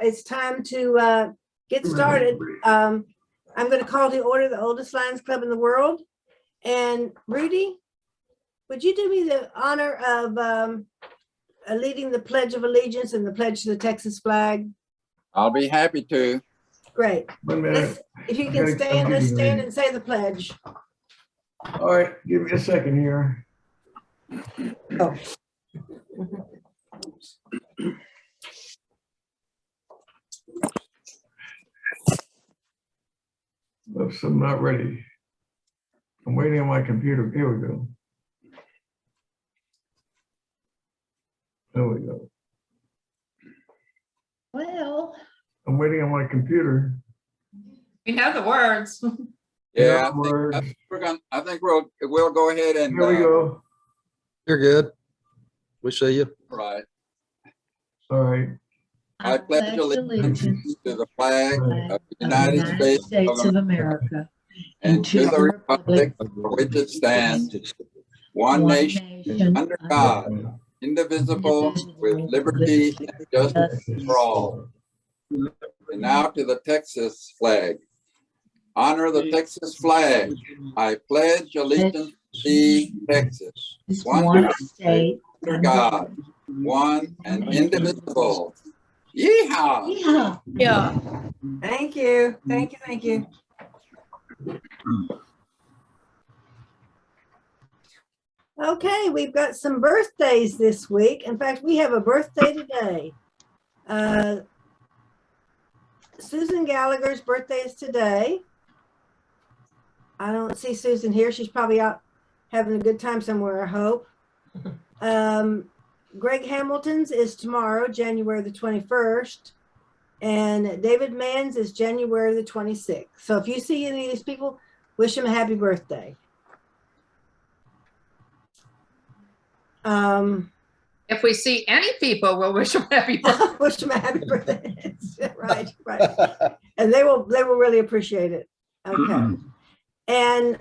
it's time to get started. I'm going to call to order the oldest Lions Club in the world. And Rudy, would you do me the honor of leading the Pledge of Allegiance and the pledge to the Texas flag? I'll be happy to. Great. If you can stand, let's stand and say the pledge. All right, give me a second here. Oh. Oops, I'm not ready. I'm waiting on my computer. Here we go. There we go. Well, I'm waiting on my computer. we have the words. Yeah, Words. I think we'll go ahead and. Here we go. You're good. We see you. Right. All right. I pledge allegiance to the flag of the United States of America and to the republic for which it stands, one nation under God, indivisible, with liberty and justice for all. And now to the Texas flag. Honor the Texas flag. I pledge allegiance to thee, Texas, one state under God, one and indivisible. Yeehaw! Yeah. Thank you. Thank you. Thank you. Okay, we've got some birthdays this week. In fact, we have a birthday today. Susan Gallagher's birthday is today. I don't see Susan here. She's probably out having a good time somewhere, I hope. Greg Hamilton's is tomorrow, January the 21st. And David Mann's is January the 26th. So if you see any of these people, wish them a happy birthday. If we see any people, we'll wish them happy birthday. Wish them a happy birthday. Right, right. And they will really appreciate it. Okay. And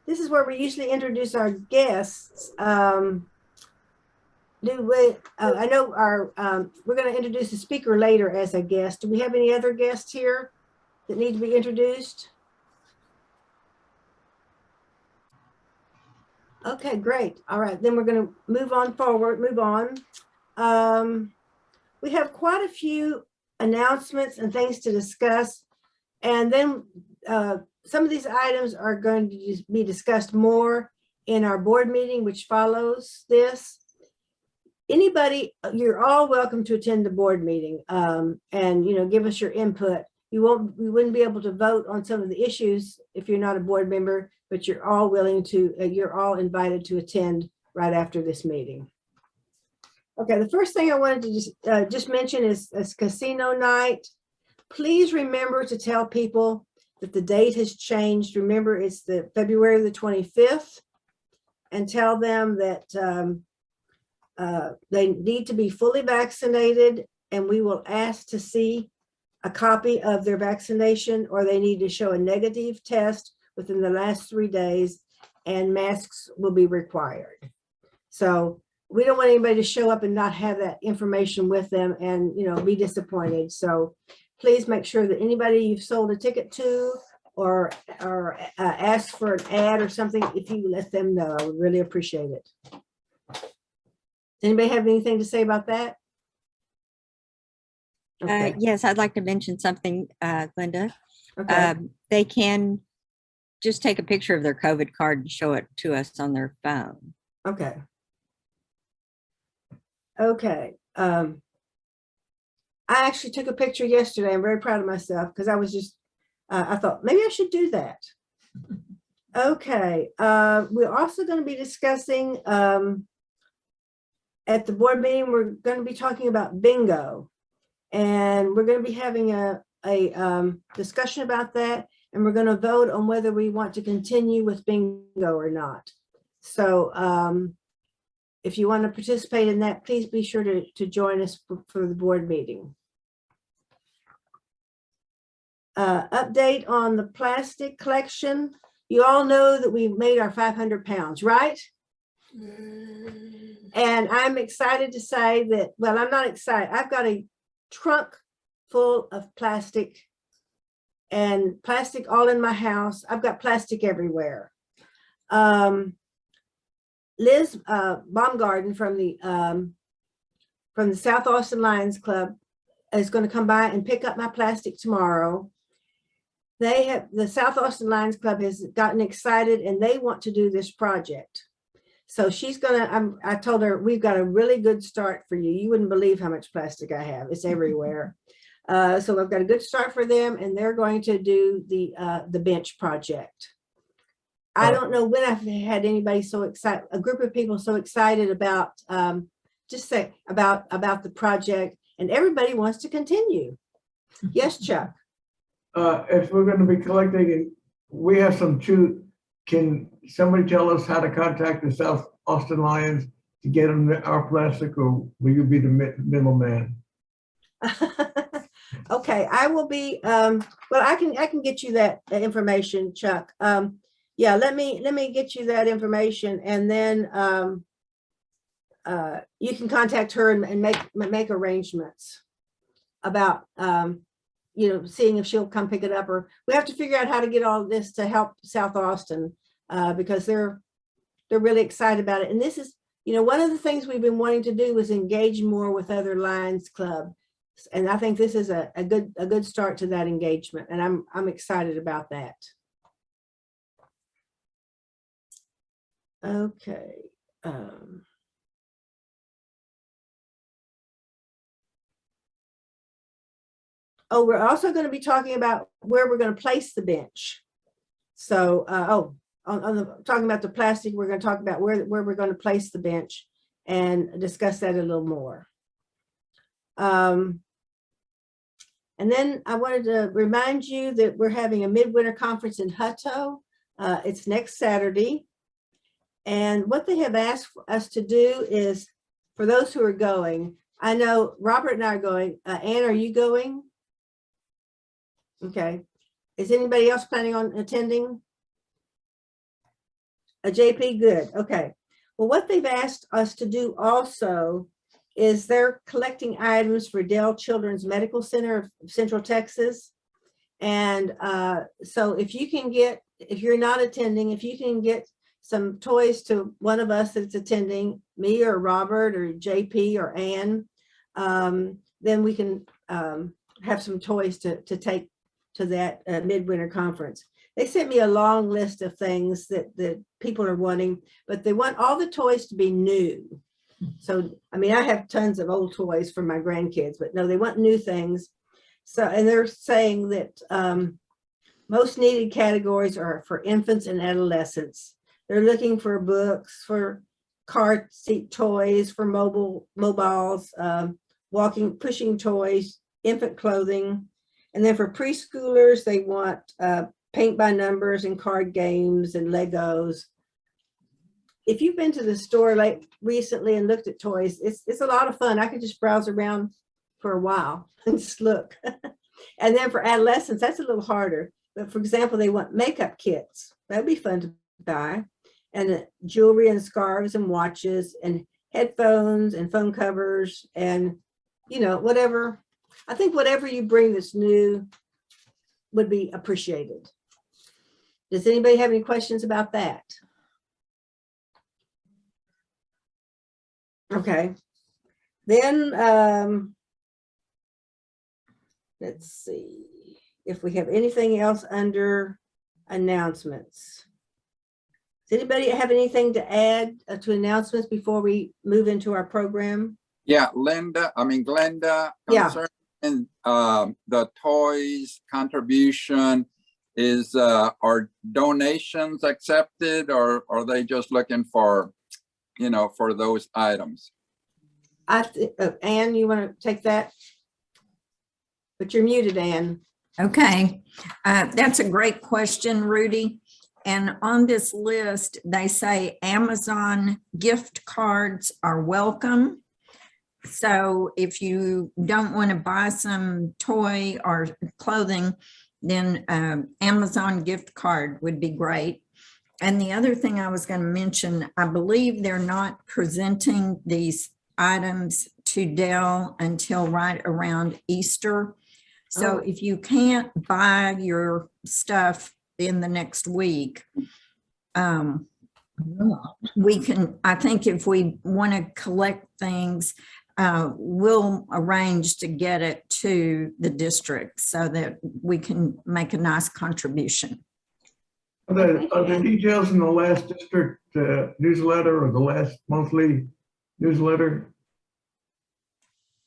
this is where we usually introduce our guests. I know we're going to introduce a speaker later as a guest. Do we have any other guests here that need to be introduced? Okay, great. All right, then we're going to move on. We have quite a few announcements and things to discuss. And then some of these items are going to be discussed more in our board meeting, which follows this. Anybody, you're all welcome to attend the board meeting and give us your input. We wouldn't be able to vote on some of the issues if you're not a board member, but you're all you're all invited to attend right after this meeting. Okay, the first thing I wanted to just mention is casino night. Please remember to tell people that the date has changed. Remember, it's the February the 25th, and tell them that they need to be fully vaccinated, and we will ask to see a copy of their vaccination, or they need to show a negative test within the last 3 days, and masks will be required. So we don't want anybody to show up and not have that information with them and be disappointed. So please make sure that anybody you've sold a ticket to or ask for an ad or something, if you let them know, I would really appreciate it. Does anybody have anything to say about that? Okay. Yes, I'd like to mention something, Linda. Okay. They can just take a picture of their COVID card and show it to us on their phone. Okay. Okay. I actually took a picture yesterday. I'm very proud of myself because I was just, I thought maybe I should do that. Okay. We're also going to be discussing at the board meeting, we're going to be talking about bingo. And we're going to be having a discussion about that. And we're going to vote on whether we want to continue with bingo or not. So if you want to participate in that, please be sure to join us for the board meeting. Update on the plastic collection. You all know that we've made our 500 pounds, right? And I'm excited to say that, well, I'm not excited. I've got a trunk full of plastic and plastic all in my house. I've got plastic everywhere. Liz Baumgarten from the South Austin Lions Club is going to come by and pick up my plastic tomorrow. The South Austin Lions Club has gotten excited and they want to do this project. So she's gonna, I told her, we've got a really good start for you. You wouldn't believe how much plastic I have. It's everywhere. So I've got a good start for them and they're going to do the bench project. I don't know when I've had anybody so excited, a group of people so excited about, just say about the project, and everybody wants to continue. Yes, Chuck. If we're going to be collecting, and we have some can somebody tell us how to contact the South Austin Lions to get them our plastic, or will you be the middleman? Okay, I will be, well, I can get you that information, Chuck. Yeah, let me get you that information, and then you can contact her and make arrangements about seeing if she'll come pick it up, or we have to figure out how to get all this to help South Austin because they're really excited about it. And this is, one of the things we've been wanting to do is engage more with other Lions Club. And I think this is a good start to that engagement. And I'm excited about that. Okay. Oh, we're also going to be talking about where we're going to place the bench. So, talking about the plastic, we're going to talk about where we're going to place the bench and discuss that a little more. And then I wanted to remind you that we're having a midwinter conference in Hutto. It's next Saturday. And what they have asked us to do is, for those who are going, I know Robert and I are going. Ann, are you going? Okay. Is anybody else planning on attending? JP, good. Okay. Well, what they've asked us to do also is they're collecting items for Dell Children's Medical Center of Central Texas. And so if you're not attending, if you can get some toys to one of us that's attending, me or Robert or JP or Ann, then we can have some toys to take to that midwinter conference. They sent me a long list of things that people are wanting, but they want all the toys to be new. So, I mean, I have tons of old toys for my grandkids, but no, they want new things. So, and they're saying that most needed categories are for infants and adolescents. They're looking for books, for car seat toys, for mobiles, walking, pushing toys, infant clothing. And then for preschoolers, they want paint by numbers and card games and Legos. If you've been to the store recently and looked at toys, it's a lot of fun. I could just browse around for a while and just look. And then for adolescents, that's a little harder. But for example, they want makeup kits. That'd be fun to buy. And jewelry and scarves and watches and headphones and phone covers and, whatever. I think whatever you bring that's new would be appreciated. Does anybody have any questions about that? Okay. Then let's see if we have anything else under announcements. Does anybody have anything to add to announcements before we move into our program? Yeah, Glenda, Yeah. concerning the toys contribution, are donations accepted, or are they just looking for, for those items? Ann, you want to take that? But you're muted, Ann. Okay, that's a great question, Rudy. And on this list, they say Amazon gift cards are welcome. So if you don't want to buy some toy or clothing, then Amazon gift card would be great. And the other thing I was going to mention, I believe they're not presenting these items to Dell until right around Easter. So Oh. if you can't buy your stuff in the next week, we can, I think if we want to collect things, we'll arrange to get it to the district so that we can make a nice contribution. Are the details in the last district newsletter or the last monthly newsletter?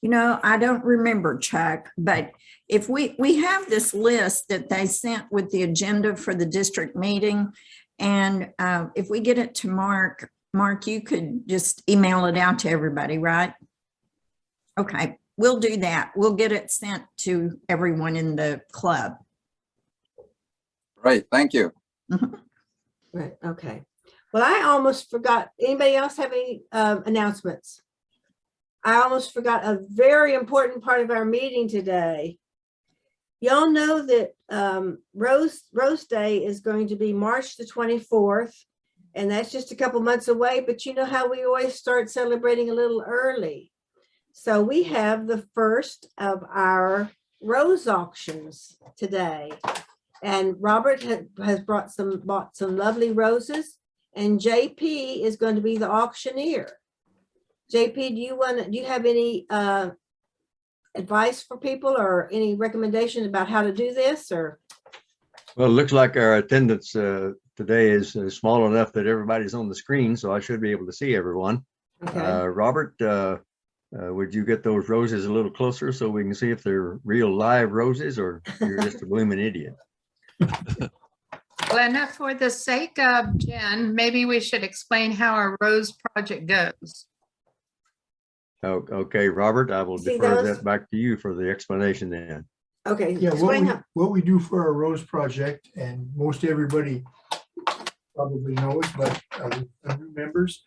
You know, I don't remember, Chuck, but if we have this list that they sent with the agenda for the district meeting. And if we get it to Mark, you could just email it out to everybody, right? Okay, we'll do that. We'll get it sent to everyone in the club. Great, thank you. Right, okay. Well, I almost forgot. Anybody else have any announcements? I almost forgot a very important part of our meeting today. Y'all know that Rose Day is going to be March the 24th, and that's just a couple months away, but you know how we always start celebrating a little early. So we have the first of our rose auctions today. And Robert has bought some lovely roses, and JP is going to be the auctioneer. JP, do you have any advice for people or any recommendation about how to do this, or? Well, it looks like our attendance today is small enough that everybody's on the screen, so I should be able to see everyone. Okay. Robert, would you get those roses a little closer so we can see if they're real live roses or you're just a blooming idiot? Glenda, for the sake of Jen, maybe we should explain how our Rose project goes. Okay, Robert, I will See defer those? that back to you for the explanation then. Okay. Yeah, explain how- what we do for our Rose project, and most everybody probably knows, but the new members,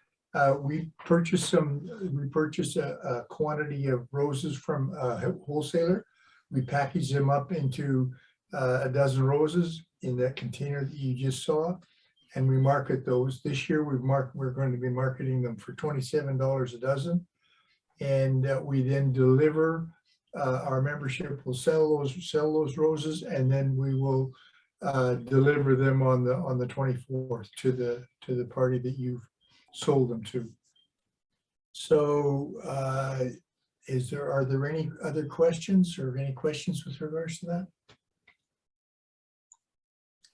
we purchase a quantity of roses from a wholesaler. We package them up into a dozen roses in that container that you just saw, and we market those. This year we're going to be marketing them for $27 a dozen. And we then deliver, our membership will sell those roses, and then we will deliver them on the 24th to the party that you've sold them to. So are there any other questions or any questions with regards to that?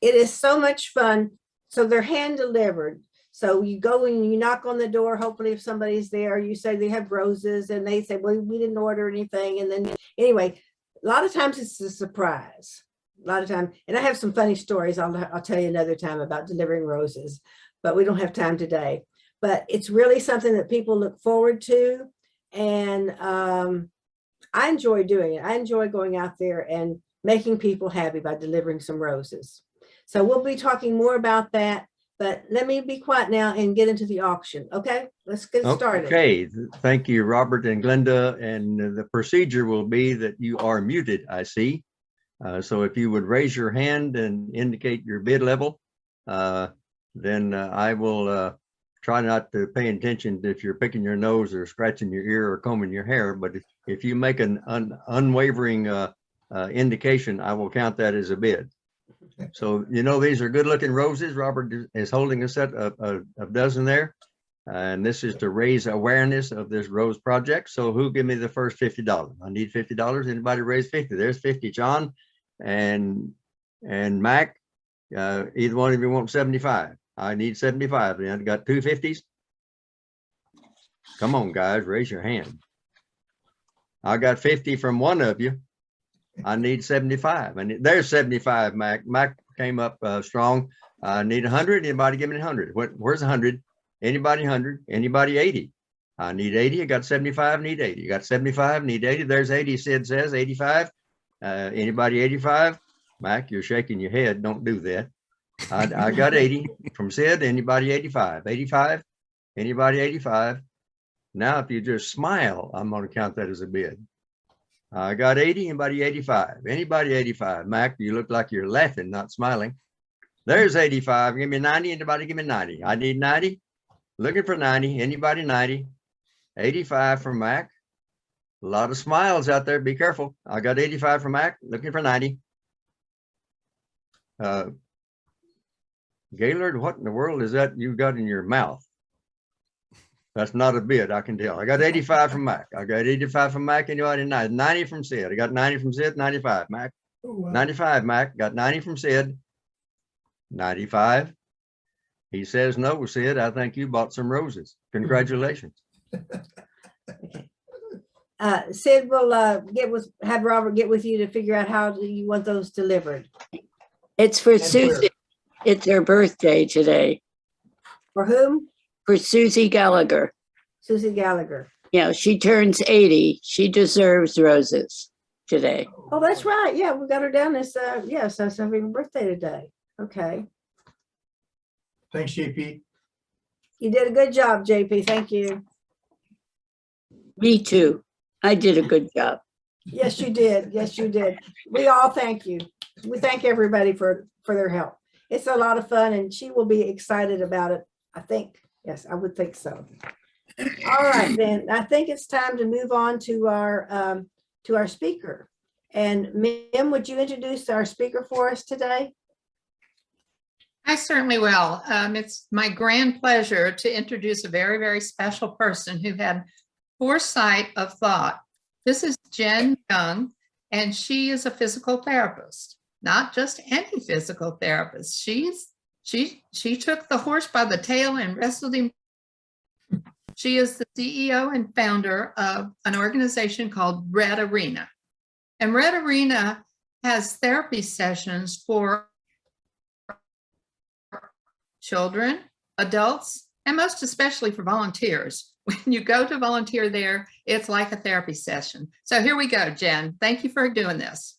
It is so much fun. So they're hand delivered. So you go and you knock on the door, hopefully if somebody's there, you say they have roses, and they say, well, we didn't order anything. And then anyway, a lot of times it's a surprise. A lot of time, and I have some funny stories I'll tell you another time about delivering roses, but we don't have time today. But it's really something that people look forward to. And I enjoy doing it. I enjoy going out there and making people happy by delivering some roses. So we'll be talking more about that, but let me be quiet now and get into the auction. Okay, let's get started. Okay, thank you, Robert and Glenda. And the procedure will be that you are muted, I see. So if you would raise your hand and indicate your bid level, then I will try not to pay attention if you're picking your nose or scratching your ear or combing your hair. But if you make an unwavering indication, I will count that as a bid. So, you know, these are good looking roses. Robert is holding a set of a dozen there. And this is to raise awareness of this rose project. So who give me the first $50? I need $50. Anybody raise 50? There's 50, John and Mac. Either one of you want 75. I need 75. And I've got two 50s. Come on, guys, raise your hand. I got 50 from one of you. I need 75. And there's 75, Mac. Mac came up strong. I need 100. Anybody give me 100? Where's 100? Anybody 100? Anybody 80? I need 80. I got 75. Need 80. You got 75. Need 80. There's 80. Sid says 85. Anybody 85? Mac, you're shaking your head. Don't do that. I got 80 from Sid. Anybody 85? 85? Anybody 85? Now, if you just smile, I'm going to count that as a bid. I got 80. Anybody 85? Anybody 85? Mac, you look like you're laughing, not smiling. There's 85. Give me 90. Anybody give me 90? I need 90. Looking for 90. Anybody 90? 85 from Mac. A lot of smiles out there. Be careful. I got 85 from Mac, looking for 90. Gaylord, what in the world is that you got in your mouth? That's not a bid, I can tell. I got 85 from Mac. I got 85 from Mac, and you had 90 from Sid. I got 90 from Sid, 95, Mac. Oh, wow. 95, Mac. Got 90 from Sid. 95. He says, no, Sid, I think you bought some roses. Congratulations. Sid will have Robert get with you to figure out how you want those delivered. It's for And Susie. where? It's her birthday today. For whom? For Susie Gallagher. Susie Gallagher. Yeah, she turns 80. She deserves roses today. Oh, that's right. Yeah, we got her down as, yes, that's her birthday today. Okay. Thanks, JP. You did a good job, JP. Thank you. Me too. I did a good job. Yes, you did. Yes, you did. We all thank you. We thank everybody for their help. It's a lot of fun and she will be excited about it, I think. Yes, I would think so. All right, then I think it's time to move on to our speaker. And Mim, would you introduce our speaker for us today? I certainly will. It's my grand pleasure to introduce a very, very special person who had foresight of thought. This is Jen Young, and she is a physical therapist, not just any physical therapist. She took the horse by the tail and wrestled him. She is the CEO and founder of an organization called Red Arena. And Red Arena has therapy sessions for children, adults, and most especially for volunteers. When you go to volunteer there, it's like a therapy session. So here we go, Jen. Thank you for doing this.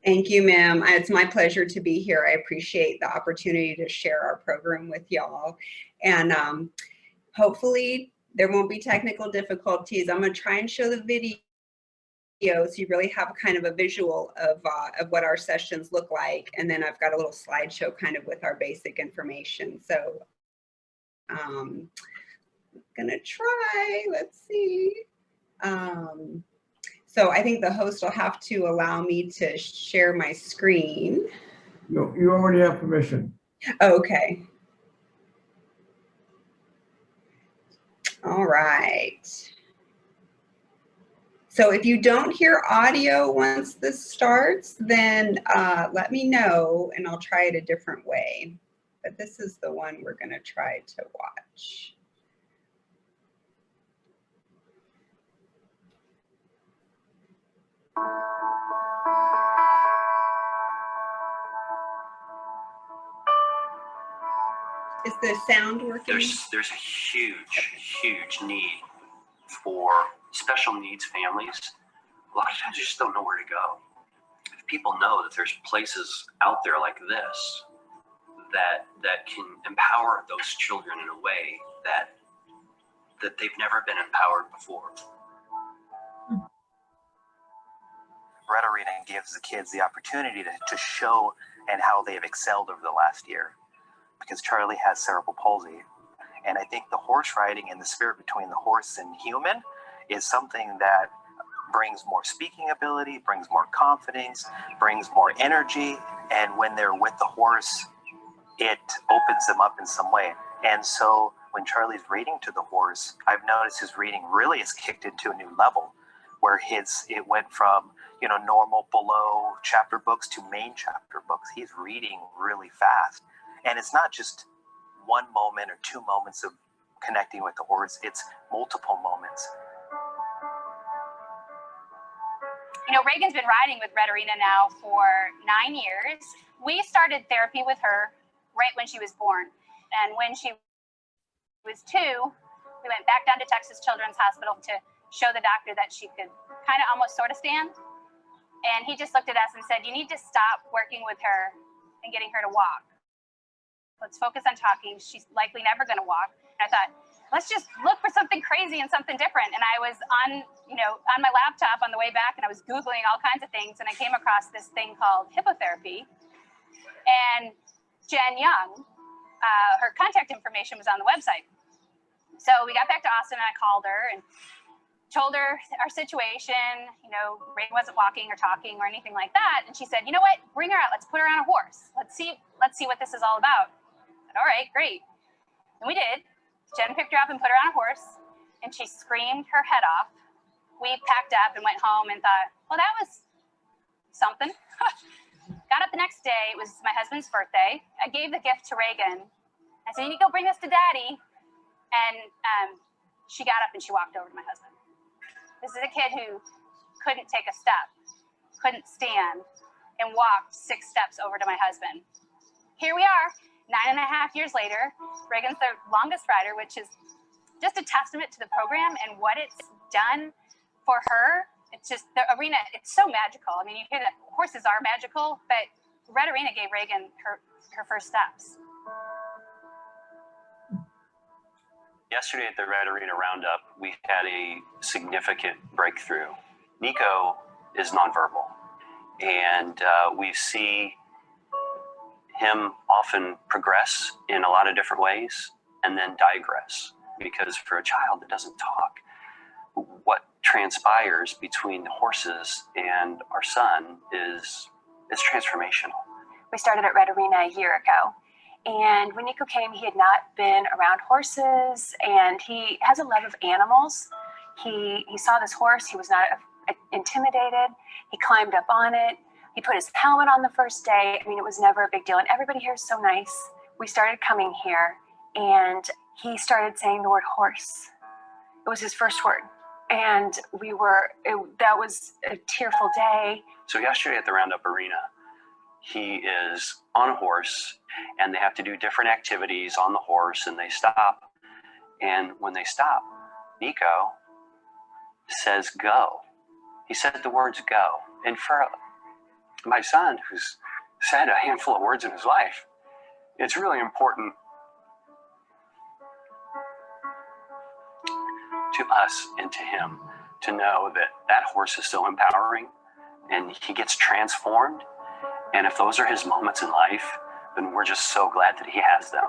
Thank you, ma'am. It's my pleasure to be here. I appreciate the opportunity to share our program with y'all. And hopefully there won't be technical difficulties. I'm going to try and show the video so you really have kind of a visual of what our sessions look like. And then I've got a little slideshow kind of with our basic information. So I'm gonna try, let's see. So I think the host will have to allow me to share my screen. You already have permission. Okay. All right. So if you don't hear audio once this starts, then let me know and I'll try it a different way. But this is the one we're going to try to watch. Is the sound working? There's a huge need for special needs families. A lot of times you just don't know where to go. If people know that there's places out there like this that can empower those children in a way that they've never been empowered before. Red Arena gives the kids the opportunity to show and how they've excelled over the last year. Because Charlie has cerebral palsy. And I think the horse riding and the spirit between the horse and human is something that brings more speaking ability, brings more confidence, brings more energy. And when they're with the horse, it opens them up in some way. And so when Charlie's reading to the horse, I've noticed his reading really has kicked into a new level where it went from, normal below chapter books to main chapter books. He's reading really fast. And it's not just one moment or two moments of connecting with the horse, it's multiple moments. Reagan's been riding with Red Arena now for 9 years. We started therapy with her right when she was born. And when she was 2, we went back down to Texas Children's Hospital to show the doctor that she could kind of almost sort of stand. And he just looked at us and said, you need to stop working with her and getting her to walk. Let's focus on talking. She's likely never going to walk. And I thought, let's just look for something crazy and something different. And I was on my laptop on the way back and I was Googling all kinds of things. And I came across this thing called hippotherapy. And Jen Young, her contact information was on the website. So we got back to Austin and I called her and told her our situation, you know, Ray wasn't walking or talking or anything like that. And she said, you know what, bring her out. Let's put her on a horse. Let's see what this is all about. I said, all right, great. And we did. Jen picked her up and put her on a horse, and she screamed her head off. We packed up and went home and thought, well, that was something. Got up the next day. It was my husband's birthday. I gave the gift to Reagan. I said, you need to go bring this to Daddy. And she got up and she walked over to my husband. This is a kid who couldn't take a step, couldn't stand, and walked 6 steps over to my husband. Here we are, 9.5 years later. Reagan's the longest rider, which is just a testament to the program and what it's done for her. It's just the arena, it's so magical. I mean, you hear that horses are magical, but Red Arena gave Reagan her first steps. Yesterday at the Red Arena Roundup, we had a significant breakthrough. Nico is nonverbal, and we see him often progress in a lot of different ways and then digress, because for a child that doesn't talk, what transpires between the horses and our son is transformational. We started at Red Arena a year ago. And when Nico came, he had not been around horses, and he has a love of animals. He saw this horse. He was not intimidated. He climbed up on it. He put his helmet on the first day. I mean, it was never a big deal. And everybody here is so nice. We started coming here, and he started saying the word horse. It was his first word. And that was a tearful day. So yesterday at the Roundup Arena, he is on a horse, and they have to do different activities on the horse, and they stop. And when they stop, Nico says, go. He said the words go. And for my son, who's said a handful of words in his life, it's really important to us and to him to know that that horse is so empowering, and he gets transformed. And if those are his moments in life, then we're just so glad that he has them.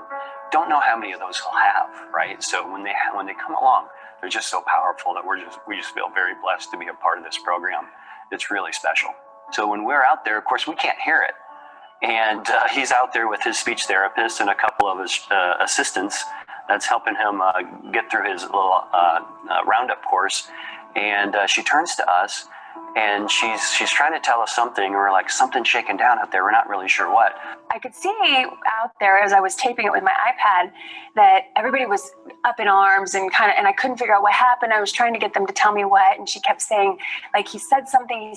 Don't know how many of those he'll have, right? So when they come along, they're just so powerful that we just feel very blessed to be a part of this program. It's really special. So when we're out there, of course, we can't hear it. And he's out there with his speech therapist and a couple of his assistants that's helping him get through his little roundup course. And she turns to us, and she's trying to tell us something, or like something's shaking down out there. We're not really sure what. I could see out there as I was taping it with my iPad that everybody was up in arms and I couldn't figure out what happened. I was trying to get them to tell me what, and she kept saying, like, he said something,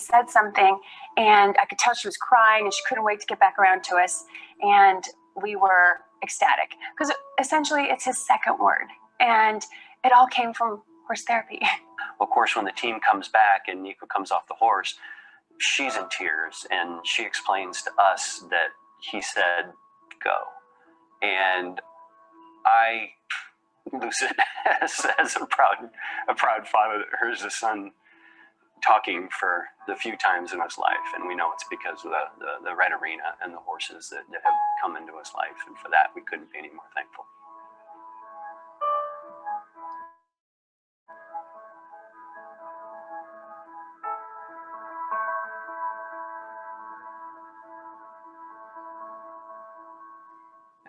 and I could tell she was crying and she couldn't wait to get back around to us. And we were ecstatic because essentially it's his second word, and it all came from horse therapy. Of course, when the team comes back and Nico comes off the horse, she's in tears, and she explains to us that he said, go. And I lose it as a proud father that hears his son talking for the few times in his life. And we know it's because of the Red Arena and the horses that have come into his life. And for that, we couldn't be any more thankful.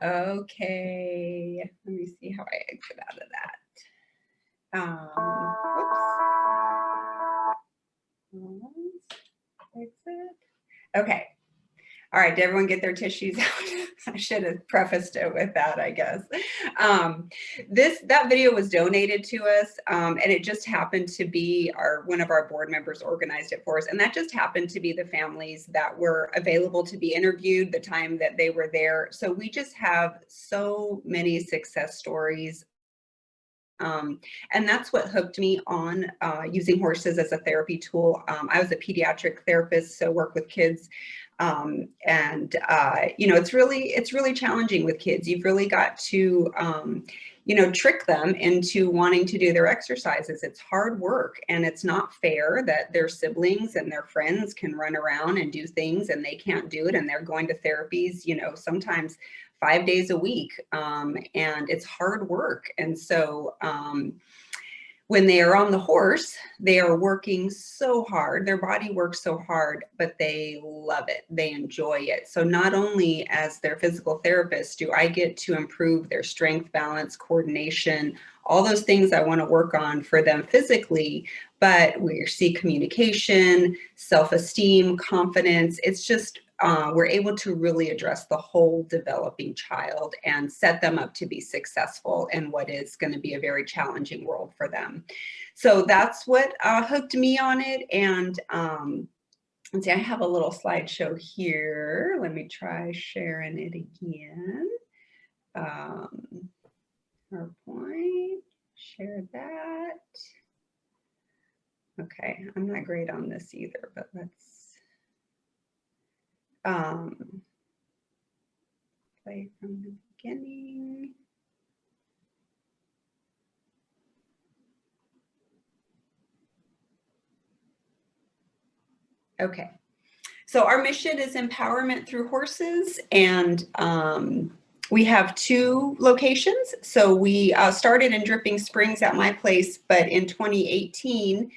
Okay, let me see how I exit out of that. Exit. Okay. All right, did everyone get their tissues out? I should have prefaced it with that, I guess. That video was donated to us, and it just happened to be one of our board members organized it for us, and that just happened to be the families that were available to be interviewed the time that they were there. So we just have so many success stories. And that's what hooked me on using horses as a therapy tool. I was a pediatric therapist, so work with kids. It's really challenging with kids. You've really got to, trick them into wanting to do their exercises. It's hard work, and it's not fair that their siblings and their friends can run around and do things and they can't do it. And they're going to therapies, sometimes 5 days a week. And it's hard work. And so, when they are on the horse, they are working so hard. Their body works so hard, but they love it. They enjoy it. So not only as their physical therapist do I get to improve their strength, balance, coordination, all those things I want to work on for them physically, but we see communication, self-esteem, confidence. It's just, we're able to really address the whole developing child and set them up to be successful in what is going to be a very challenging world for them. So that's what hooked me on it. And let's see, I have a little slideshow here. Let me try sharing it again. PowerPoint, share that. Okay, I'm not great on this either, but let's play from the beginning. Okay, so our mission is empowerment through horses, and we have 2 locations. So we started in Dripping Springs at my place, but in 2018,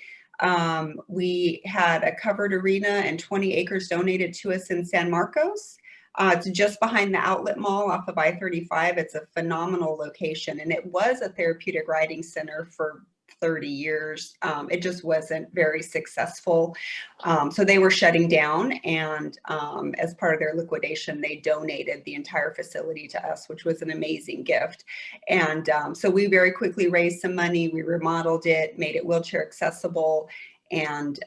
we had a covered arena and 20 acres donated to us in San Marcos. It's just behind the outlet mall off of I-35. It's a phenomenal location, and it was a therapeutic riding center for 30 years. It just wasn't very successful. So they were shutting down, and as part of their liquidation, they donated the entire facility to us, which was an amazing gift. And so we very quickly raised some money. We remodeled it, made it wheelchair accessible, and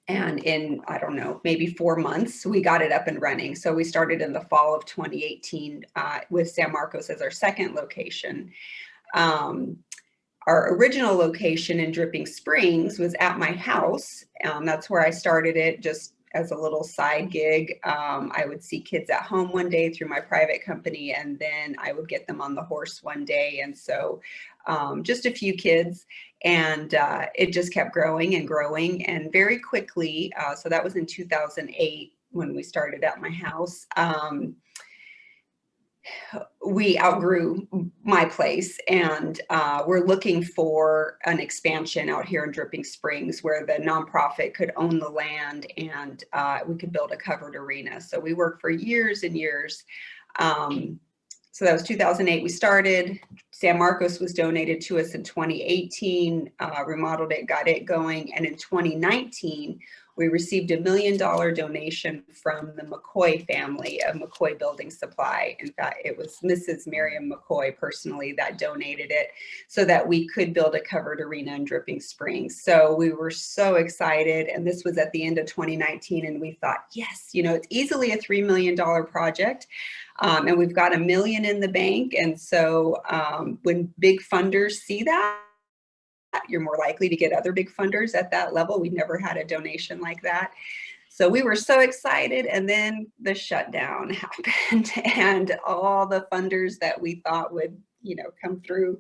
in, I don't know, maybe 4 months, we got it up and running. So we started in the fall of 2018 with San Marcos as our second location. Our original location in Dripping Springs was at my house. That's where I started it, just as a little side gig. I would see kids at home one day through my private company, and then I would get them on the horse one day. And so just a few kids, and it just kept growing and growing. And very quickly, so that was in 2008 when we started at my house, we outgrew my place, and we're looking for an expansion out here in Dripping Springs where the nonprofit could own the land, and we could build a covered arena. So we worked for years and years. So that was 2008 we started. San Marcos was donated to us in 2018, remodeled it, got it going. And in 2019, we received $1 million donation from the McCoy family of McCoy Building Supply. In fact, it was Mrs. Miriam McCoy personally that donated it so that we could build a covered arena in Dripping Springs. So we were so excited. And this was at the end of 2019. And we thought, yes, you know, it's easily a $3 million project. And we've got $1 million in the bank. And so when big funders see that, you're more likely to get other big funders at that level. We've never had a donation like that. So we were so excited, and then the shutdown happened, and all the funders that we thought would, you know, come through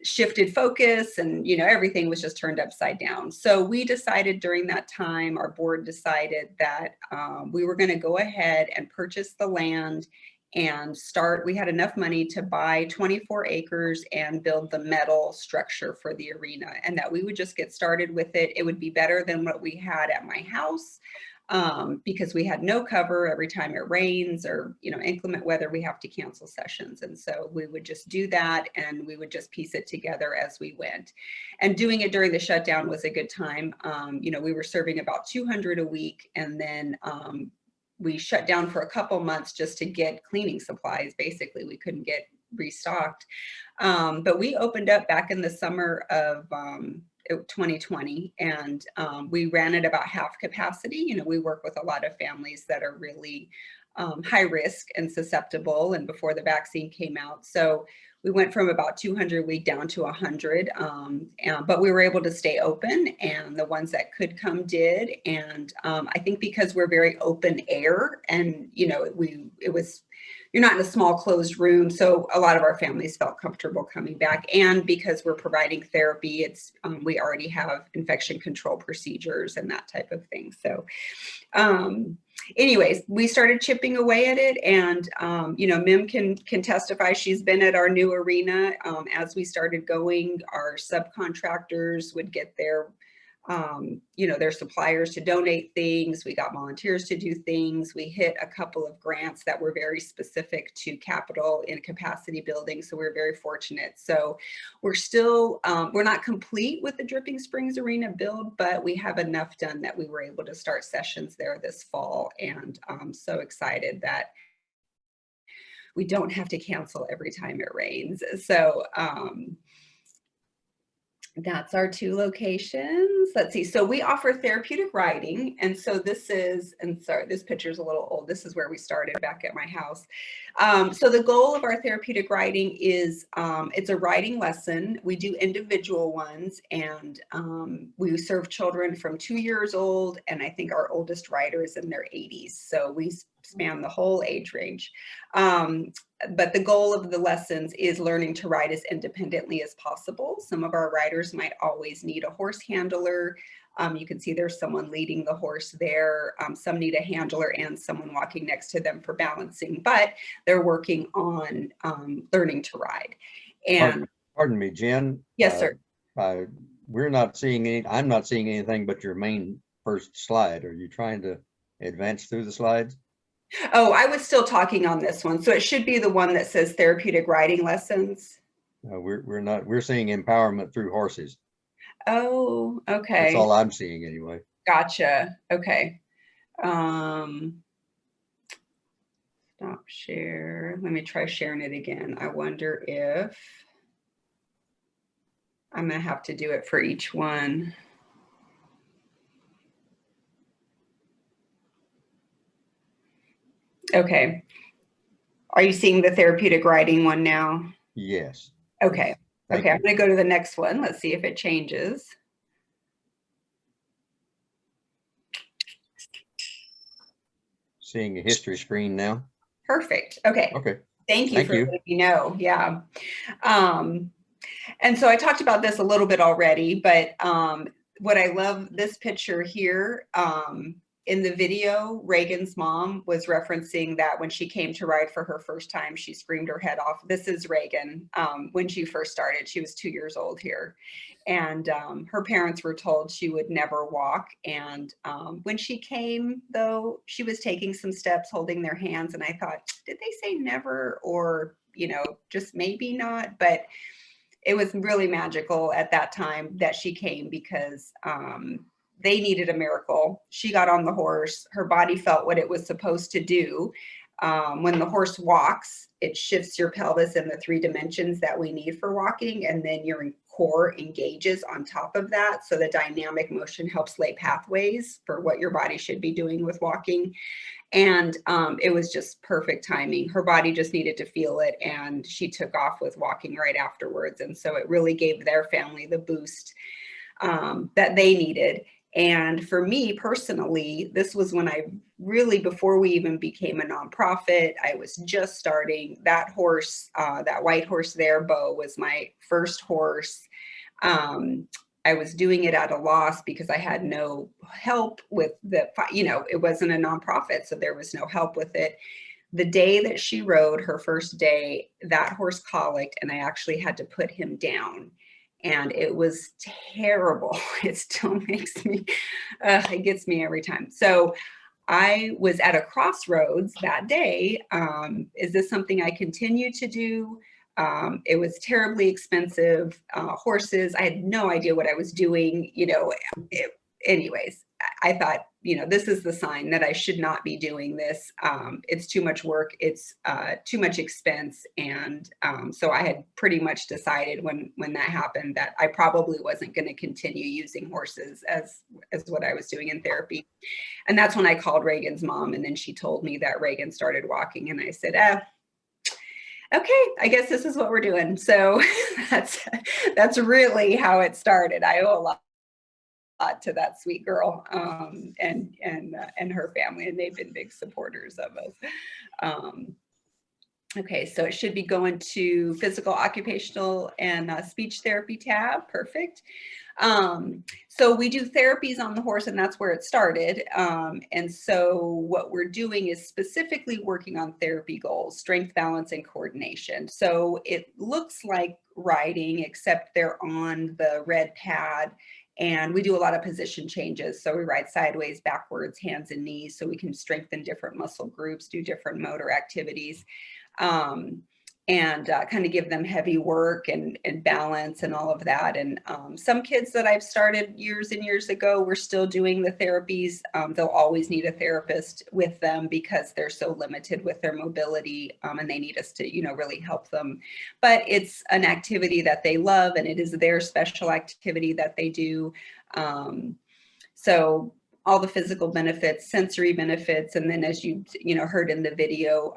shifted focus, and, you know, everything was just turned upside down. So we decided during that time, our board decided that we were going to go ahead and purchase the land and start. We had enough money to buy 24 acres and build the metal structure for the arena, and that we would just get started with it. It would be better than what we had at my house, because we had no cover. Every time it rains or, you know, inclement weather, we have to cancel sessions. And so we would just do that, and we would just piece it together as we went. And doing it during the shutdown was a good time. You know, we were serving about 200 a week, and then we shut down for a couple months just to get cleaning supplies. Basically, we couldn't get restocked. But we opened up back in the summer of 2020, and we ran at about half capacity. You know, we work with a lot of families that are really high risk and susceptible, and before the vaccine came out. So we went from about 200 a week down to 100, but we were able to stay open, and the ones that could come did. And I think because we're very open air, and, you know, it was you're not in a small closed room. So a lot of our families felt comfortable coming back. And because we're providing therapy, it's we already have infection control procedures and that type of thing. So anyways, we started chipping away at it, and you know, Mim can testify. She's been at our new arena. As we started going, our subcontractors would get their you know, their suppliers to donate things. We got volunteers to do things. We hit a couple of grants that were very specific to capital and capacity building. So we're very fortunate. So we're still, we're not complete with the Dripping Springs Arena build, but we have enough done that we were able to start sessions there this fall. And I'm so excited that we don't have to cancel every time it rains. So that's our 2 locations. Let's see. So we offer therapeutic riding. And so this is, and sorry, this picture is a little old. This is where we started back at my house. So the goal of our therapeutic riding is, it's a riding lesson. We do individual ones, and we serve children from 2 years old. And I think our oldest rider is in their 80s. So we span the whole age range. But the goal of the lessons is learning to ride as independently as possible. Some of our riders might always need a horse handler. You can see there's someone leading the horse there. Some need a handler and someone walking next to them for balancing, but they're working on learning to ride. And pardon me, Jen. Yes, sir. We're not seeing any, I'm not seeing anything but your main first slide. Are you trying to advance through the slides? Oh, I was still talking on this one. So it should be the one that says therapeutic riding lessons. No, we're not, we're seeing empowerment through horses. Oh, okay. That's all I'm seeing anyway. Gotcha. Okay. Stop share. Let me try sharing it again. I wonder if I'm going to have to do it for each one. Okay. Are you seeing the therapeutic riding one now? Yes. Okay. Okay, I'm going to go to the next one. Let's see if it changes. Seeing a history screen now. Perfect. Okay. Okay. Thank you for letting me know. Yeah. And so I talked about this a little bit already, but what I love this picture here, in the video, Reagan's mom was referencing that when she came to ride for her first time, she screamed her head off. This is Reagan. When she first started, she was 2 years old here. And her parents were told she would never walk. And when she came, though, she was taking some steps, holding their hands. And I thought, did they say never, or, you know, just maybe not? But it was really magical at that time that she came, because they needed a miracle. She got on the horse. Her body felt what it was supposed to do. When the horse walks, it shifts your pelvis in the 3 dimensions that we need for walking. And then your core engages on top of that. So the dynamic motion helps lay pathways for what your body should be doing with walking. And it was just perfect timing. Her body just needed to feel it. And she took off with walking right afterwards. And so it really gave their family the boost that they needed. And for me personally, this was when I really, before we even became a nonprofit, I was just starting. That horse, that white horse there, Bo, was my first horse. I was doing it at a loss because I had no help with the, you know, it wasn't a nonprofit, so there was no help with it. The day that she rode, her first day, that horse colicked, and I actually had to put him down. And it was terrible. It still makes me, it gets me every time. So I was at a crossroads that day. Is this something I continue to do? It was terribly expensive. Horses, I had no idea what I was doing. You know, anyways, I thought, you know, this is the sign that I should not be doing this. It's too much work. It's too much expense. And so I had pretty much decided when that happened that I probably wasn't going to continue using horses as what I was doing in therapy. And that's when I called Reagan's mom. And then she told me that Reagan started walking. And I said, okay, I guess this is what we're doing. So that's really how it started. I owe a lot to that sweet girl and her family, and they've been big supporters of us. Okay, so it should be going to physical, occupational, and speech therapy tab. Perfect. So we do therapies on the horse, and that's where it started. And so what we're doing is specifically working on therapy goals, strength, balance, and coordination. So it looks like riding, except they're on the red pad. And we do a lot of position changes. So we ride sideways, backwards, hands and knees, so we can strengthen different muscle groups, do different motor activities. And kind of give them heavy work and balance and all of that. And some kids that I've started years and years ago, we're still doing the therapies. They'll always need a therapist with them because they're so limited with their mobility, and they need us to, really help them. But it's an activity that they love, and it is their special activity that they do. So all the physical benefits, sensory benefits, and then as you heard in the video,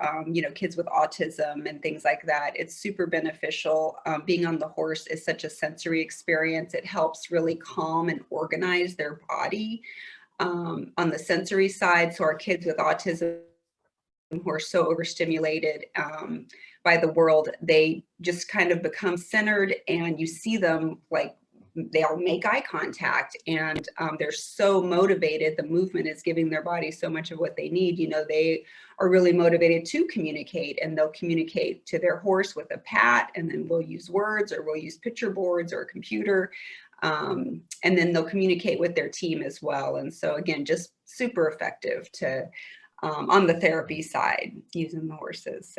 kids with autism and things like that, it's super beneficial. Being on the horse is such a sensory experience. It helps really calm and organize their body on the sensory side. So our kids with autism who are so overstimulated by the world, they just kind of become centered, and you see them like they'll make eye contact, and they're so motivated. The movement is giving their body so much of what they need. They are really motivated to communicate, and they'll communicate to their horse with a pat, and then we'll use words, or we'll use picture boards or a computer. And then they'll communicate with their team as well. And so again, just super effective to on the therapy side using the horses.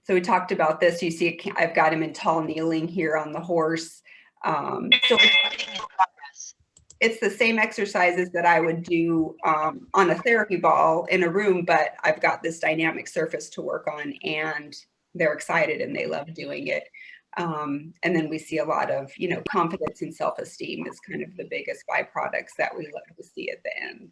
So we talked about this. You see, I've got him in tall kneeling here on the horse. So it's the same exercises that I would do on a therapy ball in a room, but I've got this dynamic surface to work on, and they're excited and they love doing it. And then we see a lot of, confidence and self-esteem is kind of the biggest byproducts that we love to see at the end.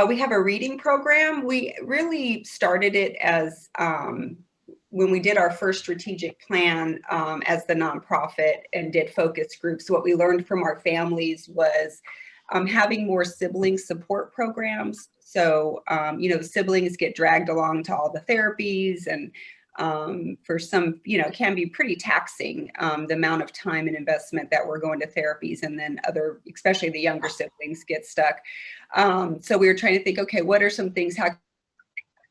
We have a reading program. We really started it as when we did our first strategic plan as the nonprofit and did focus groups. What we learned from our families was having more sibling support programs. So, the siblings get dragged along to all the therapies, and for some, it can be pretty taxing, the amount of time and investment that we're going to therapies, and then especially the younger siblings get stuck. So we were trying to think, okay, what are some things, how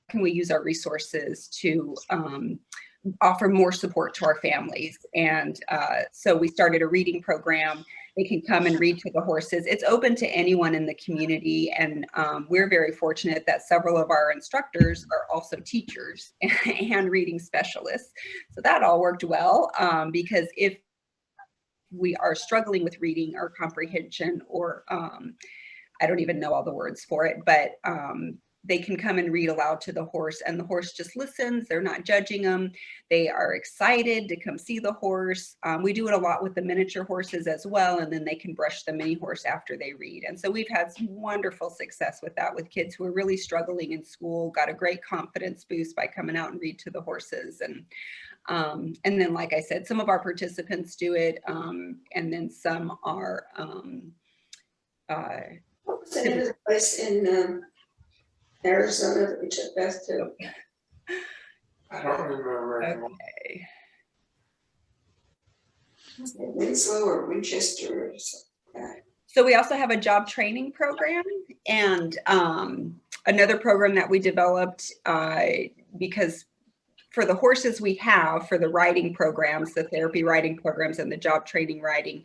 can we use our resources to offer more support to our families? And so we started a reading program. They can come and read to the horses. It's open to anyone in the community. And we're very fortunate that several of our instructors are also teachers and reading specialists. So that all worked well, because if we are struggling with reading or comprehension, or I don't even know all the words for it, but they can come and read aloud to the horse, and the horse just listens. They're not judging them. They are excited to come see the horse. We do it a lot with the miniature horses as well, and then they can brush the mini horse after they read. And so we've had some wonderful success with that, with kids who are really struggling in school, got a great confidence boost by coming out and read to the horses. And then, like I said, some of our participants do it, and then some are. What was the name of the place in Arizona that we took Beth to? I don't remember anymore. Okay. Winslow or Winchester or something. So we also have a job training program, and another program that we developed because for the horses we have, for the riding programs, the therapy riding programs and the job training riding,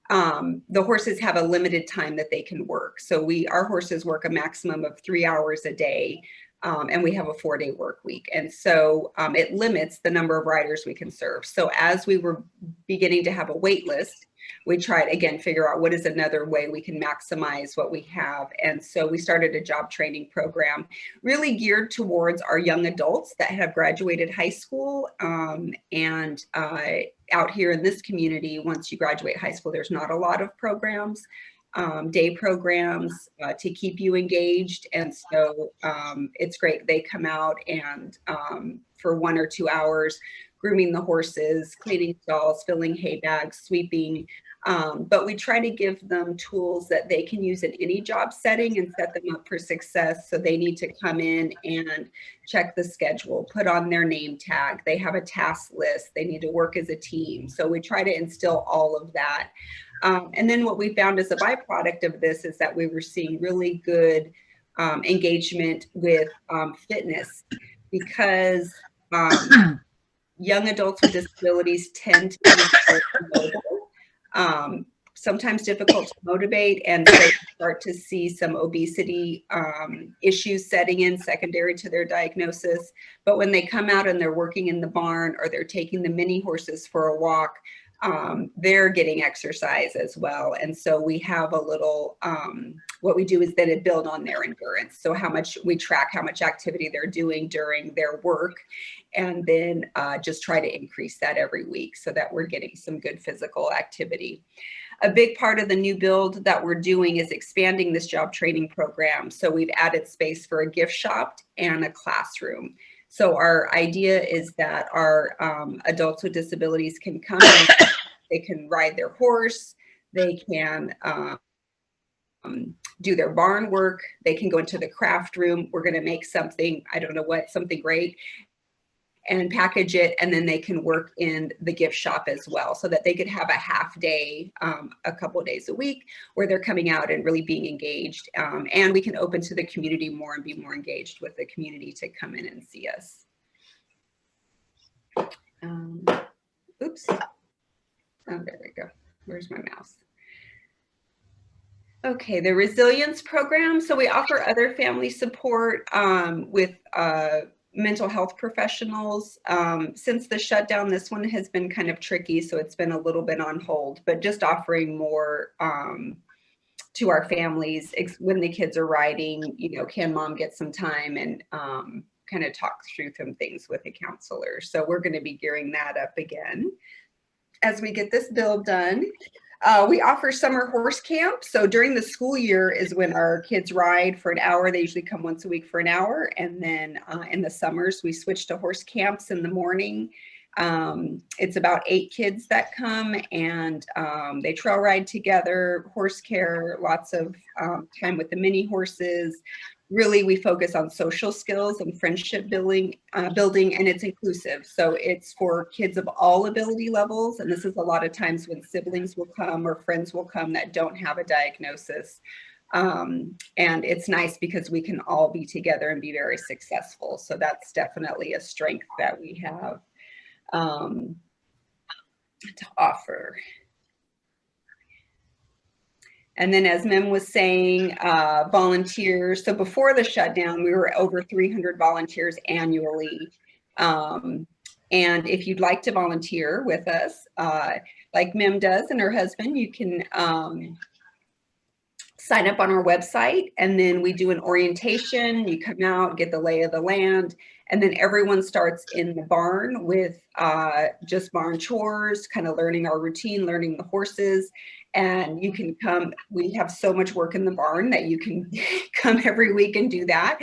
the horses have a limited time that they can work. So our horses work a maximum of 3 hours a day, and we have a 4-day work week. And so it limits the number of riders we can serve. So as we were beginning to have a wait list, we tried, again, figure out what is another way we can maximize what we have. And so we started a job training program really geared towards our young adults that have graduated high school. And out here in this community, once you graduate high school, there's not a lot of programs, day programs to keep you engaged. And so it's great. They come out and for 1 or 2 hours, grooming the horses, cleaning stalls, filling hay bags, sweeping. But we try to give them tools that they can use in any job setting and set them up for success. So they need to come in and check the schedule, put on their name tag. They have a task list. They need to work as a team. So we try to instill all of that. And then what we found as a byproduct of this is that we were seeing really good engagement with fitness, because young adults with disabilities tend to be mobile, sometimes difficult to motivate, and so start to see some obesity issues setting in secondary to their diagnosis. But when they come out and they're working in the barn, or they're taking the mini horses for a walk, they're getting exercise as well. And so we have a little, what we do is then it build on their endurance. So how much we track, how much activity they're doing during their work, and then just try to increase that every week so that we're getting some good physical activity. A big part of the new build that we're doing is expanding this job training program. So we've added space for a gift shop and a classroom. So our idea is that our adults with disabilities can come in, they can ride their horse, they can do their barn work, they can go into the craft room. We're going to make something, I don't know what, something great, and package it, and then they can work in the gift shop as well, so that they could have a half day, a couple of days a week, where they're coming out and really being engaged. And we can open to the community more and be more engaged with the community to come in and see us. Oops. Oh, there we go. Where's my mouse? Okay, the resilience program. So we offer other family support with mental health professionals. Since the shutdown, this one has been kind of tricky, so it's been a little bit on hold, but just offering more to our families when the kids are riding, you know, can mom get some time and kind of talk through some things with a counselor. So we're going to be gearing that up again as we get this build done. We offer summer horse camp. So during the school year is when our kids ride for an hour. They usually come once a week for an hour. And then in the summers, we switch to horse camps in the morning. It's about 8 kids that come, and they trail ride together, horse care, lots of time with the mini horses. Really, we focus on social skills and friendship building, and it's inclusive. So it's for kids of all ability levels. And this is a lot of times when siblings will come or friends will come that don't have a diagnosis. And it's nice because we can all be together and be very successful. So that's definitely a strength that we have to offer. And then, as Mem was saying, volunteers. So before the shutdown, we were over 300 volunteers annually. And if you'd like to volunteer with us, like Mem does and her husband, you can sign up on our website, and then we do an orientation. You come out, get the lay of the land, and then everyone starts in the barn with just barn chores, kind of learning our routine, learning the horses. And you can come, we have so much work in the barn that you can come every week and do that.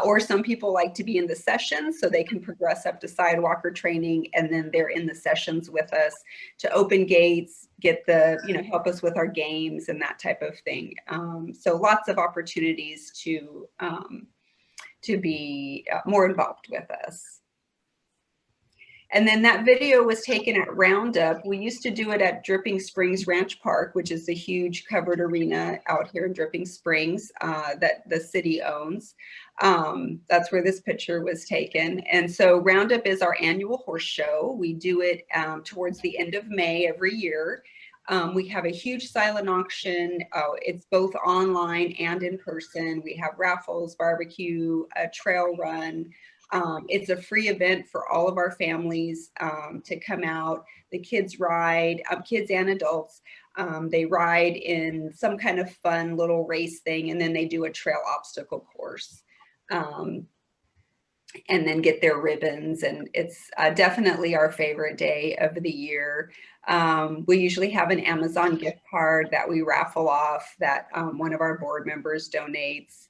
Or some people like to be in the sessions, so they can progress up to sidewalker training, and then they're in the sessions with us to open gates, get the, you know, help us with our games and that type of thing. So lots of opportunities to be more involved with us. And then that video was taken at Roundup. We used to do it at Dripping Springs Ranch Park, which is the huge covered arena out here in Dripping Springs that the city owns. That's where this picture was taken. And so Roundup is our annual horse show. We do it towards the end of May every year. We have a huge silent auction. It's both online and in person. We have raffles, barbecue, a trail run. It's a free event for all of our families to come out. The kids ride, kids and adults. They ride in some kind of fun little race thing, and then they do a trail obstacle course. And then get their ribbons, and it's definitely our favorite day of the year. We usually have an Amazon gift card that we raffle off that one of our board members donates.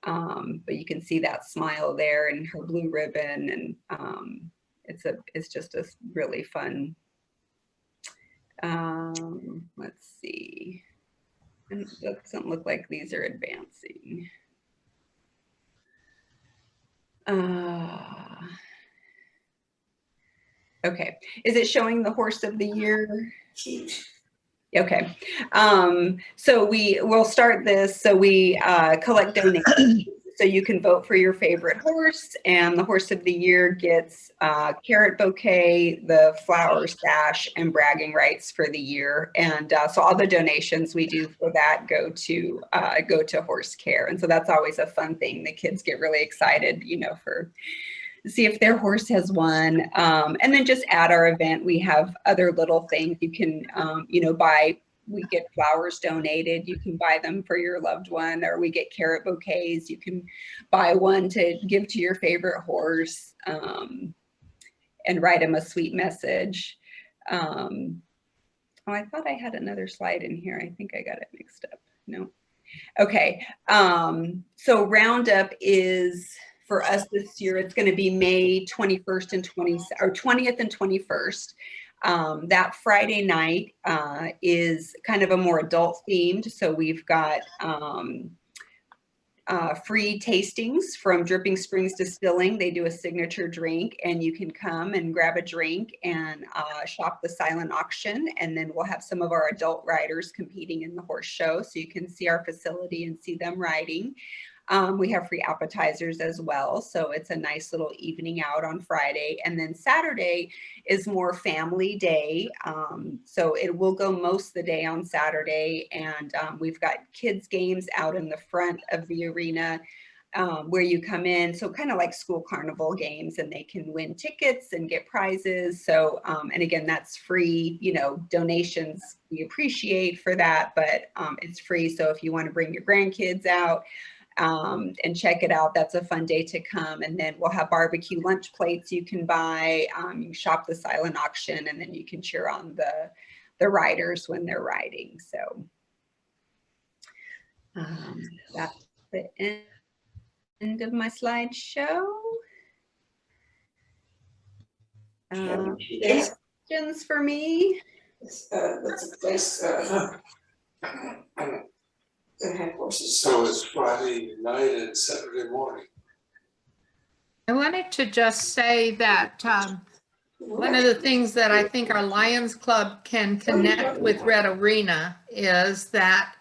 But you can see that smile there and her blue ribbon, and it's just a really fun. Let's see. And it doesn't look like these are advancing. Okay, is it showing the horse of the year? Okay, so we'll start this. So we collect donations. So you can vote for your favorite horse, and the horse of the year gets carrot bouquet, the flower stash, and bragging rights for the year. And so all the donations we do for that go to horse care. And so that's always a fun thing. The kids get really excited, you know, for see if their horse has won. And then just at our event, we have other little things you can, you know, buy. We get flowers donated. You can buy them for your loved one, or we get carrot bouquets. You can buy one to give to your favorite horse, and write them a sweet message. Oh, I thought I had another slide in here. I think I got it mixed up. No. Okay. So Roundup is, for us this year, it's going to be May 21st and 20th and 21st. That Friday night is kind of a more adult themed. So we've got free tastings from Dripping Springs Distilling. They do a signature drink, and you can come and grab a drink and shop the silent auction. And then we'll have some of our adult riders competing in the horse show, so you can see our facility and see them riding. We have free appetizers as well. So it's a nice little evening out on Friday. And then Saturday is more family day. So it will go most of the day on Saturday. And we've got kids games out in the front of the arena where you come in. So kind of like school carnival games, and they can win tickets and get prizes. So, and again, that's free, you know, donations we appreciate for that, but it's free. So if you want to bring your grandkids out, and check it out, that's a fun day to come. And then we'll have barbecue lunch plates you can buy. You shop the silent auction, and then you can cheer on the riders when they're riding. So that's the end of my slideshow. Questions for me? That's a place that have horses. So it's Friday night and Saturday morning. I wanted to just say that one of the things that I think our Lions Club can connect with Red Arena is that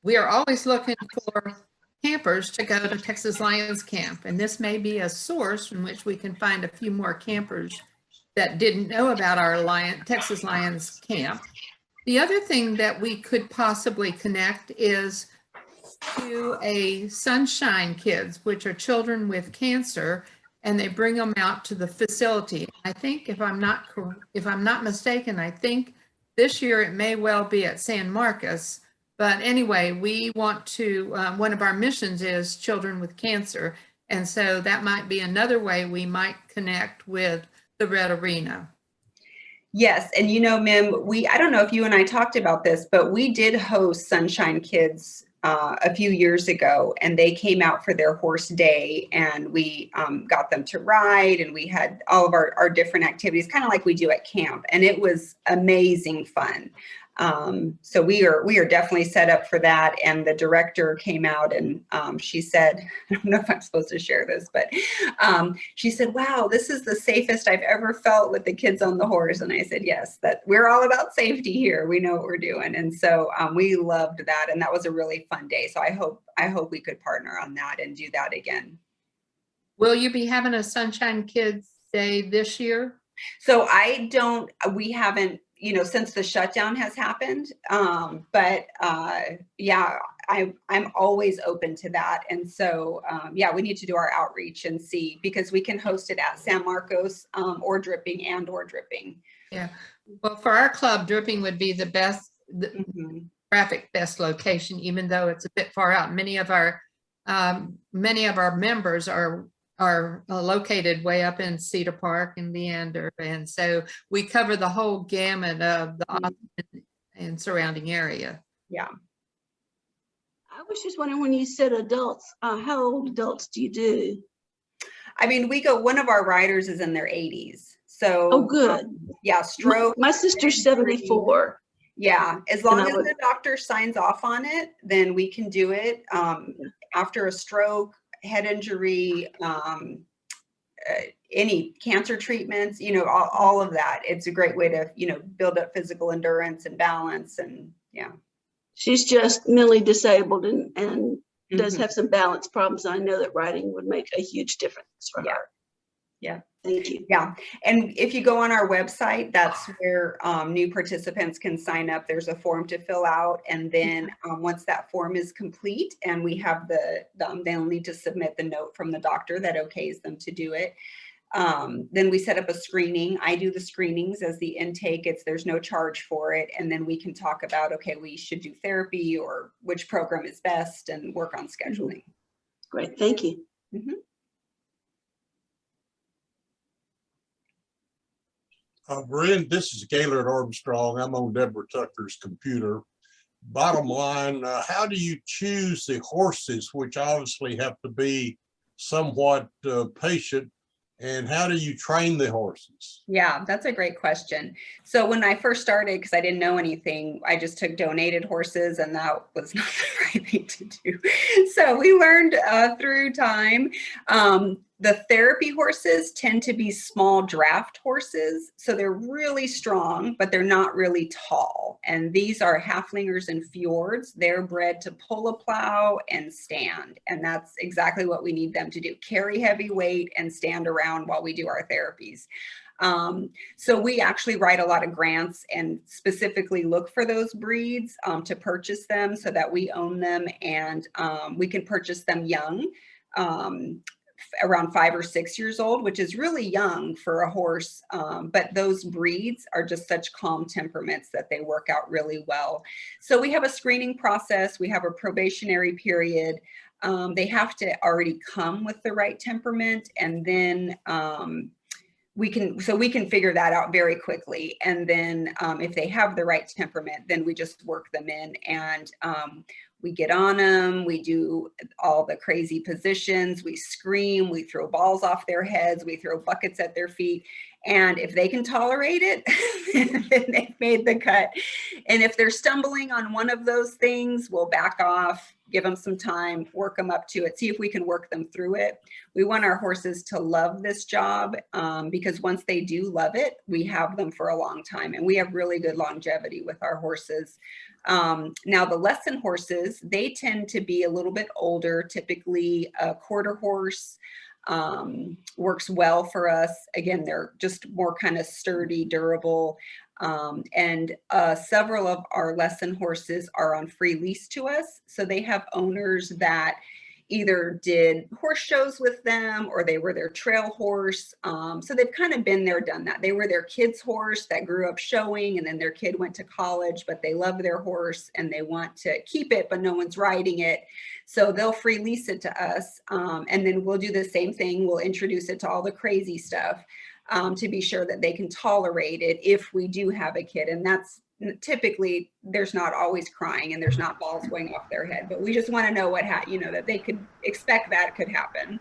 we are always looking for campers to go to Texas Lions Camp. And this may be a source in which we can find a few more campers that didn't know about our Texas Lions Camp. The other thing that we could possibly connect is to a Sunshine Kids, which are children with cancer, and they bring them out to the facility. I think, if I'm not mistaken, I think this year it may well be at San Marcos. But anyway, we want to, one of our missions is children with cancer. And so that might be another way we might connect with the Red Arena. Yes, and you know, Mim, I don't know if you and I talked about this, but we did host Sunshine Kids a few years ago, and they came out for their horse day, and we got them to ride, and we had all of our different activities, kind of like we do at camp, and it was amazing fun. So we are definitely set up for that. And the director came out, and she said, I don't know if I'm supposed to share this, but she said, wow, this is the safest I've ever felt with the kids on the horse. And I said, yes, that we're all about safety here. We know what we're doing. And so we loved that. And that was a really fun day. So I hope we could partner on that and do that again. Will you be having a Sunshine Kids Day this year? So we haven't, you know, since the shutdown has happened. But yeah, I'm always open to that. And so, yeah, we need to do our outreach and see, because we can host it at San Marcos or Dripping. Yeah. Well, for our club, Dripping would be the best, traffic best location, even though it's a bit far out. Many of our members are located way up in Cedar Park and Leander. And so we cover the whole gamut of the Austin and surrounding area. Yeah. I was just wondering, when you said adults, how old adults do you do? I mean, one of our riders is in their 80s. So. Oh, good. Yeah, stroke. My sister's 74. Yeah, as long And I as would- the doctor signs off on it, then we can do it. After a stroke, head injury, any cancer treatments, you know, all of that. It's a great way to, you know, build up physical endurance and balance, and yeah. She's just mentally disabled and does Mhm. have some balance problems. I know that riding would make a huge difference for Yeah. her. Yeah. Thank you. Yeah. And if you go on our website, that's where new participants can sign up. There's a form to fill out. And then once that form is complete and we have they'll need to submit the note from the doctor that okays them to do it. Then we set up a screening. I do the screenings as the intake. There's no charge for it. And then we can talk about, okay, we should do therapy or which program is best and work on scheduling. Great. Thank you. Mhm. Brent, this is Gaylord Armstrong. I'm on Deborah Tucker's computer. Bottom line, how do you choose the horses, which obviously have to be somewhat patient, and how do you train the horses? Yeah, that's a great question. So when I first started, because I didn't know anything, I just took donated horses, and that was not the right thing to do. So we learned through time. The therapy horses tend to be small draft horses. So they're really strong, but they're not really tall. And these are Haflingers and Fjords. They're bred to pull a plow and stand. And that's exactly what we need them to do. Carry heavy weight and stand around while we do our therapies. So we actually write a lot of grants and specifically look for those breeds to purchase them so that we own them, and we can purchase them young. Around 5 or 6 years old, which is really young for a horse. But those breeds are just such calm temperaments that they work out really well. So we have a screening process. We have a probationary period. They have to already come with the right temperament, and then we can figure that out very quickly. And then if they have the right temperament, then we just work them in, and we get on them, we do all the crazy positions, we scream, we throw balls off their heads, we throw buckets at their feet. And if they can tolerate it, then they've made the cut. And if they're stumbling on one of those things, we'll back off, give them some time, work them up to it, see if we can work them through it. We want our horses to love this job because once they do love it, we have them for a long time, and we have really good longevity with our horses. Now the lesson horses, they tend to be a little bit older, typically a quarter horse. Works well for us. Again, they're just more kind of sturdy, durable. And several of our lesson horses are on free lease to us. So they have owners that either did horse shows with them or they were their trail horse. So they've kind of been there, done that. They were their kid's horse that grew up showing, and then their kid went to college, but they love their horse and they want to keep it, but no one's riding it. So they'll free lease it to us. And then we'll do the same thing. We'll introduce it to all the crazy stuff to be sure that they can tolerate it if we do have a kid. And that's typically, there's not always crying and there's not balls going off their head, but we just want to know that they could expect that could happen.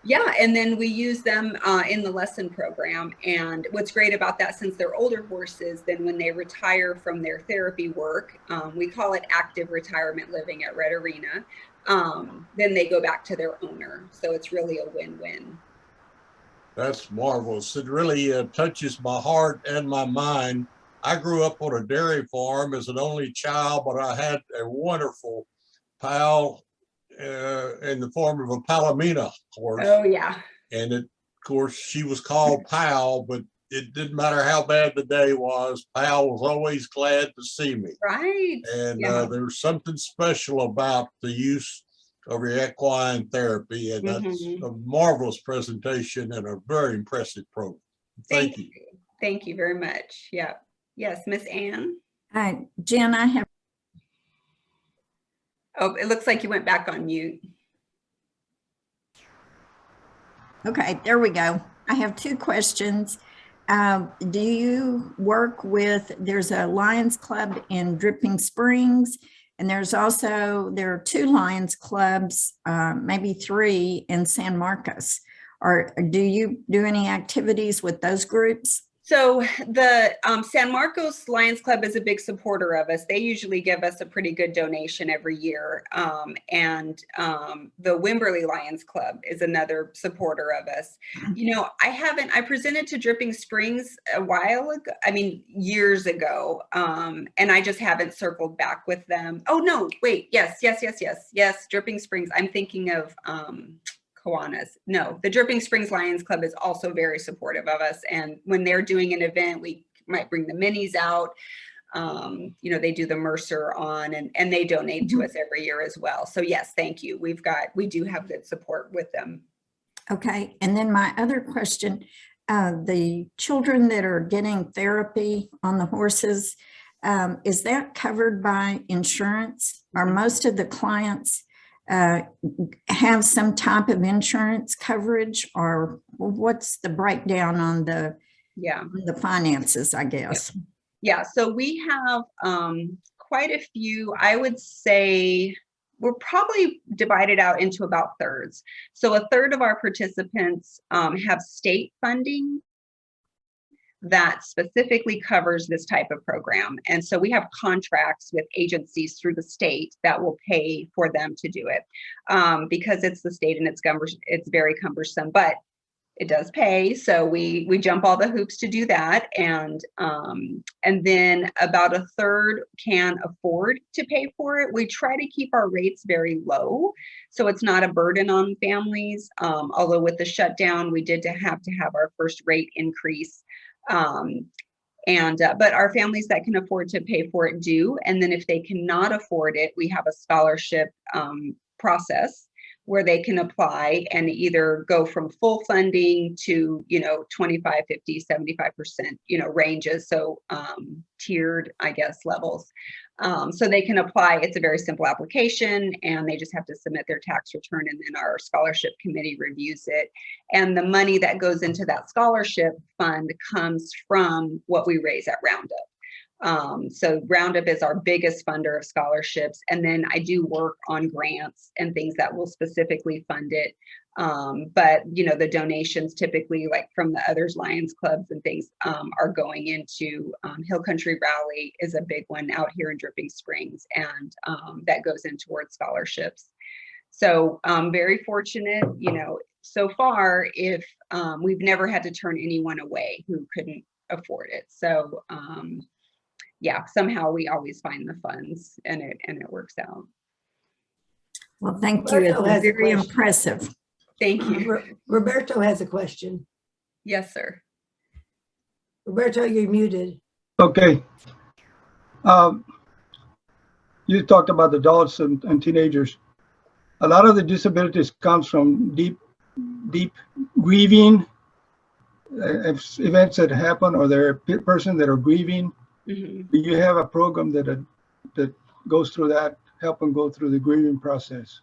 Yeah, and then we use them in the lesson program. And what's great about that, since they're older horses, then when they retire from their therapy work, we call it active retirement living at Red Arena, then they go back to their owner. So it's really a win-win. That's marvelous. It really touches my heart and my mind. I grew up on a dairy farm as an only child, but I had a wonderful pal in the form of a Palomino horse. Oh, yeah. And of course, she was called Pal, but it didn't matter how bad the day was. Pal was always glad to see me. Right. And Yeah. there's something special about the use of your equine therapy, and that's a marvelous presentation and a very impressive program. Thank you. Thank you very much. Yeah. Yes, Miss Ann. Jen, I have. Oh, it looks like you went back on mute. Okay, there we go. I have 2 questions. Do you work with, there's a Lions Club in Dripping Springs, and there are 2 Lions Clubs, maybe 3 in San Marcos. Or do you do any activities with those groups? So the San Marcos Lions Club is a big supporter of us. They usually give us a pretty good donation every year. And the Wimberley Lions Club is another supporter of us. You know, I presented to Dripping Springs a while ago, years ago. And I just haven't circled back with them. Oh no, wait, yes, Dripping Springs. I'm thinking of, Kiwanis. No, the Dripping Springs Lions Club is also very supportive of us. And when they're doing an event, we might bring the minis out. You know, they do the Mercer on and they donate to us every year as well. So yes, thank you. We do have good support with them. Okay. And then my other question, the children that are getting therapy on the horses, is that covered by insurance? Are most of the clients have some type of insurance coverage, or what's the breakdown on the finances, I guess? Yeah, so we have quite a few. I would say we're probably divided out into about thirds. So a third of our participants have state funding that specifically covers this type of program. And so we have contracts with agencies through the state that will pay for them to do it because it's the state and it's very cumbersome, but it does pay. So we jump all the hoops to do that. And then about a third can afford to pay for it. We try to keep our rates very low, so it's not a burden on families. Although with the shutdown, we did have to have our first rate increase. But our families that can afford to pay for it do. And then if they cannot afford it, we have a scholarship process where they can apply and either go from full funding to, 25, 50, 75%, ranges. So tiered, I guess, levels. So they can apply. It's a very simple application and they just have to submit their tax return and then our scholarship committee reviews it. And the money that goes into that scholarship fund comes from what we raise at Roundup. So Roundup is our biggest funder of scholarships. And then I do work on grants and things that will specifically fund it. But the donations typically like from the others Lions clubs and things are going into Hill Country Rally is a big one out here in Dripping Springs, and that goes in towards scholarships. So very fortunate, so far if we've never had to turn anyone away who couldn't afford it. So yeah, somehow we always find the funds and it works out. Well, thank you. It's very impressive. Thank you. Roberto has a question. Yes, sir. Roberto, you're muted. Okay. You talked about adults and teenagers. A lot of the disabilities comes from deep grieving, events that happen, or there are persons that are grieving. Mm-hmm. Do you have a program that goes through that, help them go through the grieving process?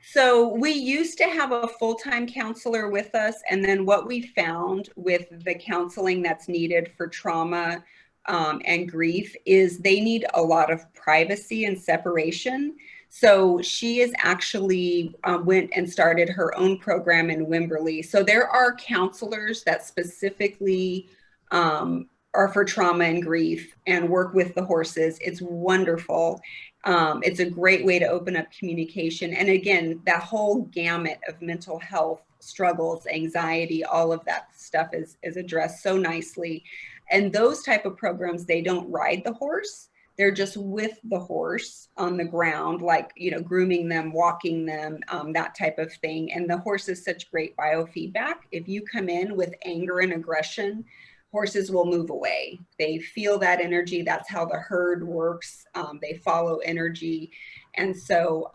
So we used to have a full-time counselor with us, and then what we found with the counseling that's needed for trauma and grief is they need a lot of privacy and separation. So she is actually went and started her own program in Wimberley. So there are counselors that specifically are for trauma and grief and work with the horses. It's wonderful. It's a great way to open up communication. And again, that whole gamut of mental health struggles, anxiety, all of that stuff is addressed so nicely. And those type of programs, they don't ride the horse. They're just with the horse on the ground, like, grooming them, walking them, that type of thing. And the horse is such great biofeedback. If you come in with anger and aggression, horses will move away. They feel that energy. That's how the herd works. They follow energy. And so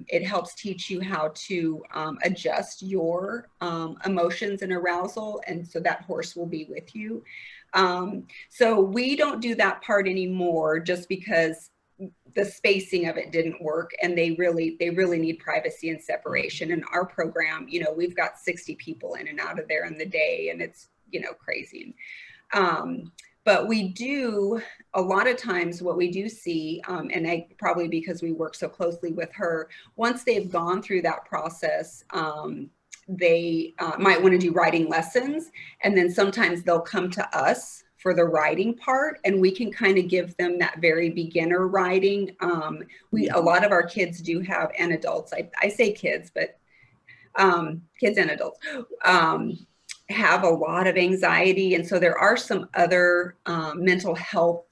it helps teach you how to adjust your emotions and arousal. And so that horse will be with you. So we don't do that part anymore just because the spacing of it didn't work, and they really need privacy and separation. In our program, we've got 60 people in and out of there in the day, and it's crazy. But we do, a lot of times what we do see, and probably because we work so closely with her, once they've gone through that process, they might want to do riding lessons, and then sometimes they'll come to us for the riding part, and we can kind of give them that very beginner riding. A lot of our kids do have, and adults, I say kids, but kids and adults have a lot of anxiety. And so there are some other mental health,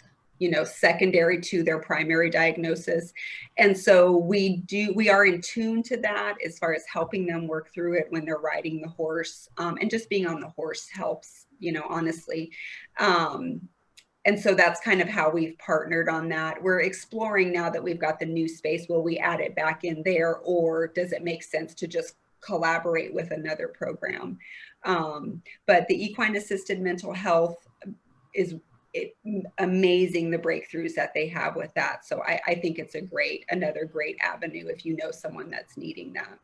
secondary to their primary diagnosis. And so we are in tune to that as far as helping them work through it when they're riding the horse. And just being on the horse helps, honestly. And so that's kind of how we've partnered on that. We're exploring now that we've got the new space, will we add it back in there, or does it make sense to just collaborate with another program? But the equine assisted mental health is amazing, the breakthroughs that they have with that. So I think it's another great avenue if you know someone that's needing that.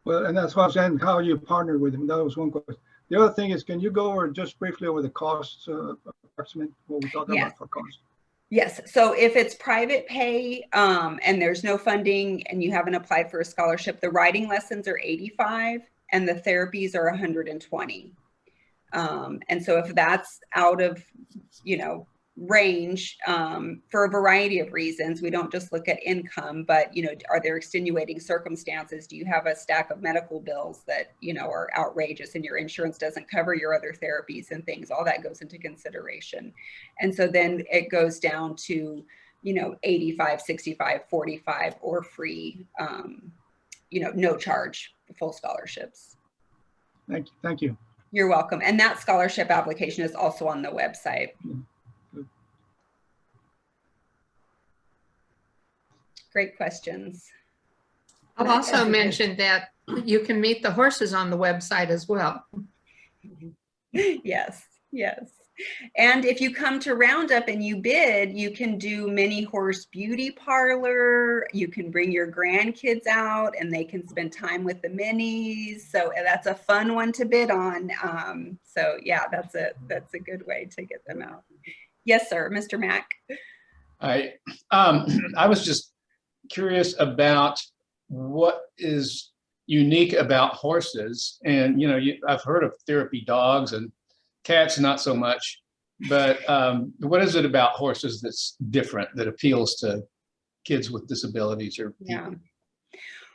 Well, and that's what I'm saying, how you partner with them. That was one question. The other thing is, can you go over just briefly over the costs, approximate what we're talking about for costs? Yes. So if it's private pay and there's no funding and you haven't applied for a scholarship, the riding lessons are $85 and the therapies are $120. And so if that's out of, range for a variety of reasons, we don't just look at income, but, are there extenuating circumstances? Do you have a stack of medical bills that, are outrageous and your insurance doesn't cover your other therapies and things? All that goes into consideration. And so then it goes down to, 85, 65, 45 or free, no charge, full scholarships. Thank you. You're welcome. And that scholarship application is also on the website. Great questions. I'll also mention that you can meet the horses on the website as well. Yes. And if you come to Roundup and you bid, you can do mini horse beauty parlor. You can bring your grandkids out and they can spend time with the minis. So that's a fun one to bid on. So yeah, that's a good way to get them out. Yes, sir, Mr. Mack. I was just curious about what is unique about horses. And, I've heard of therapy dogs and cats, not so much, but what is it about horses that's different, that appeals to kids with disabilities or people? Yeah.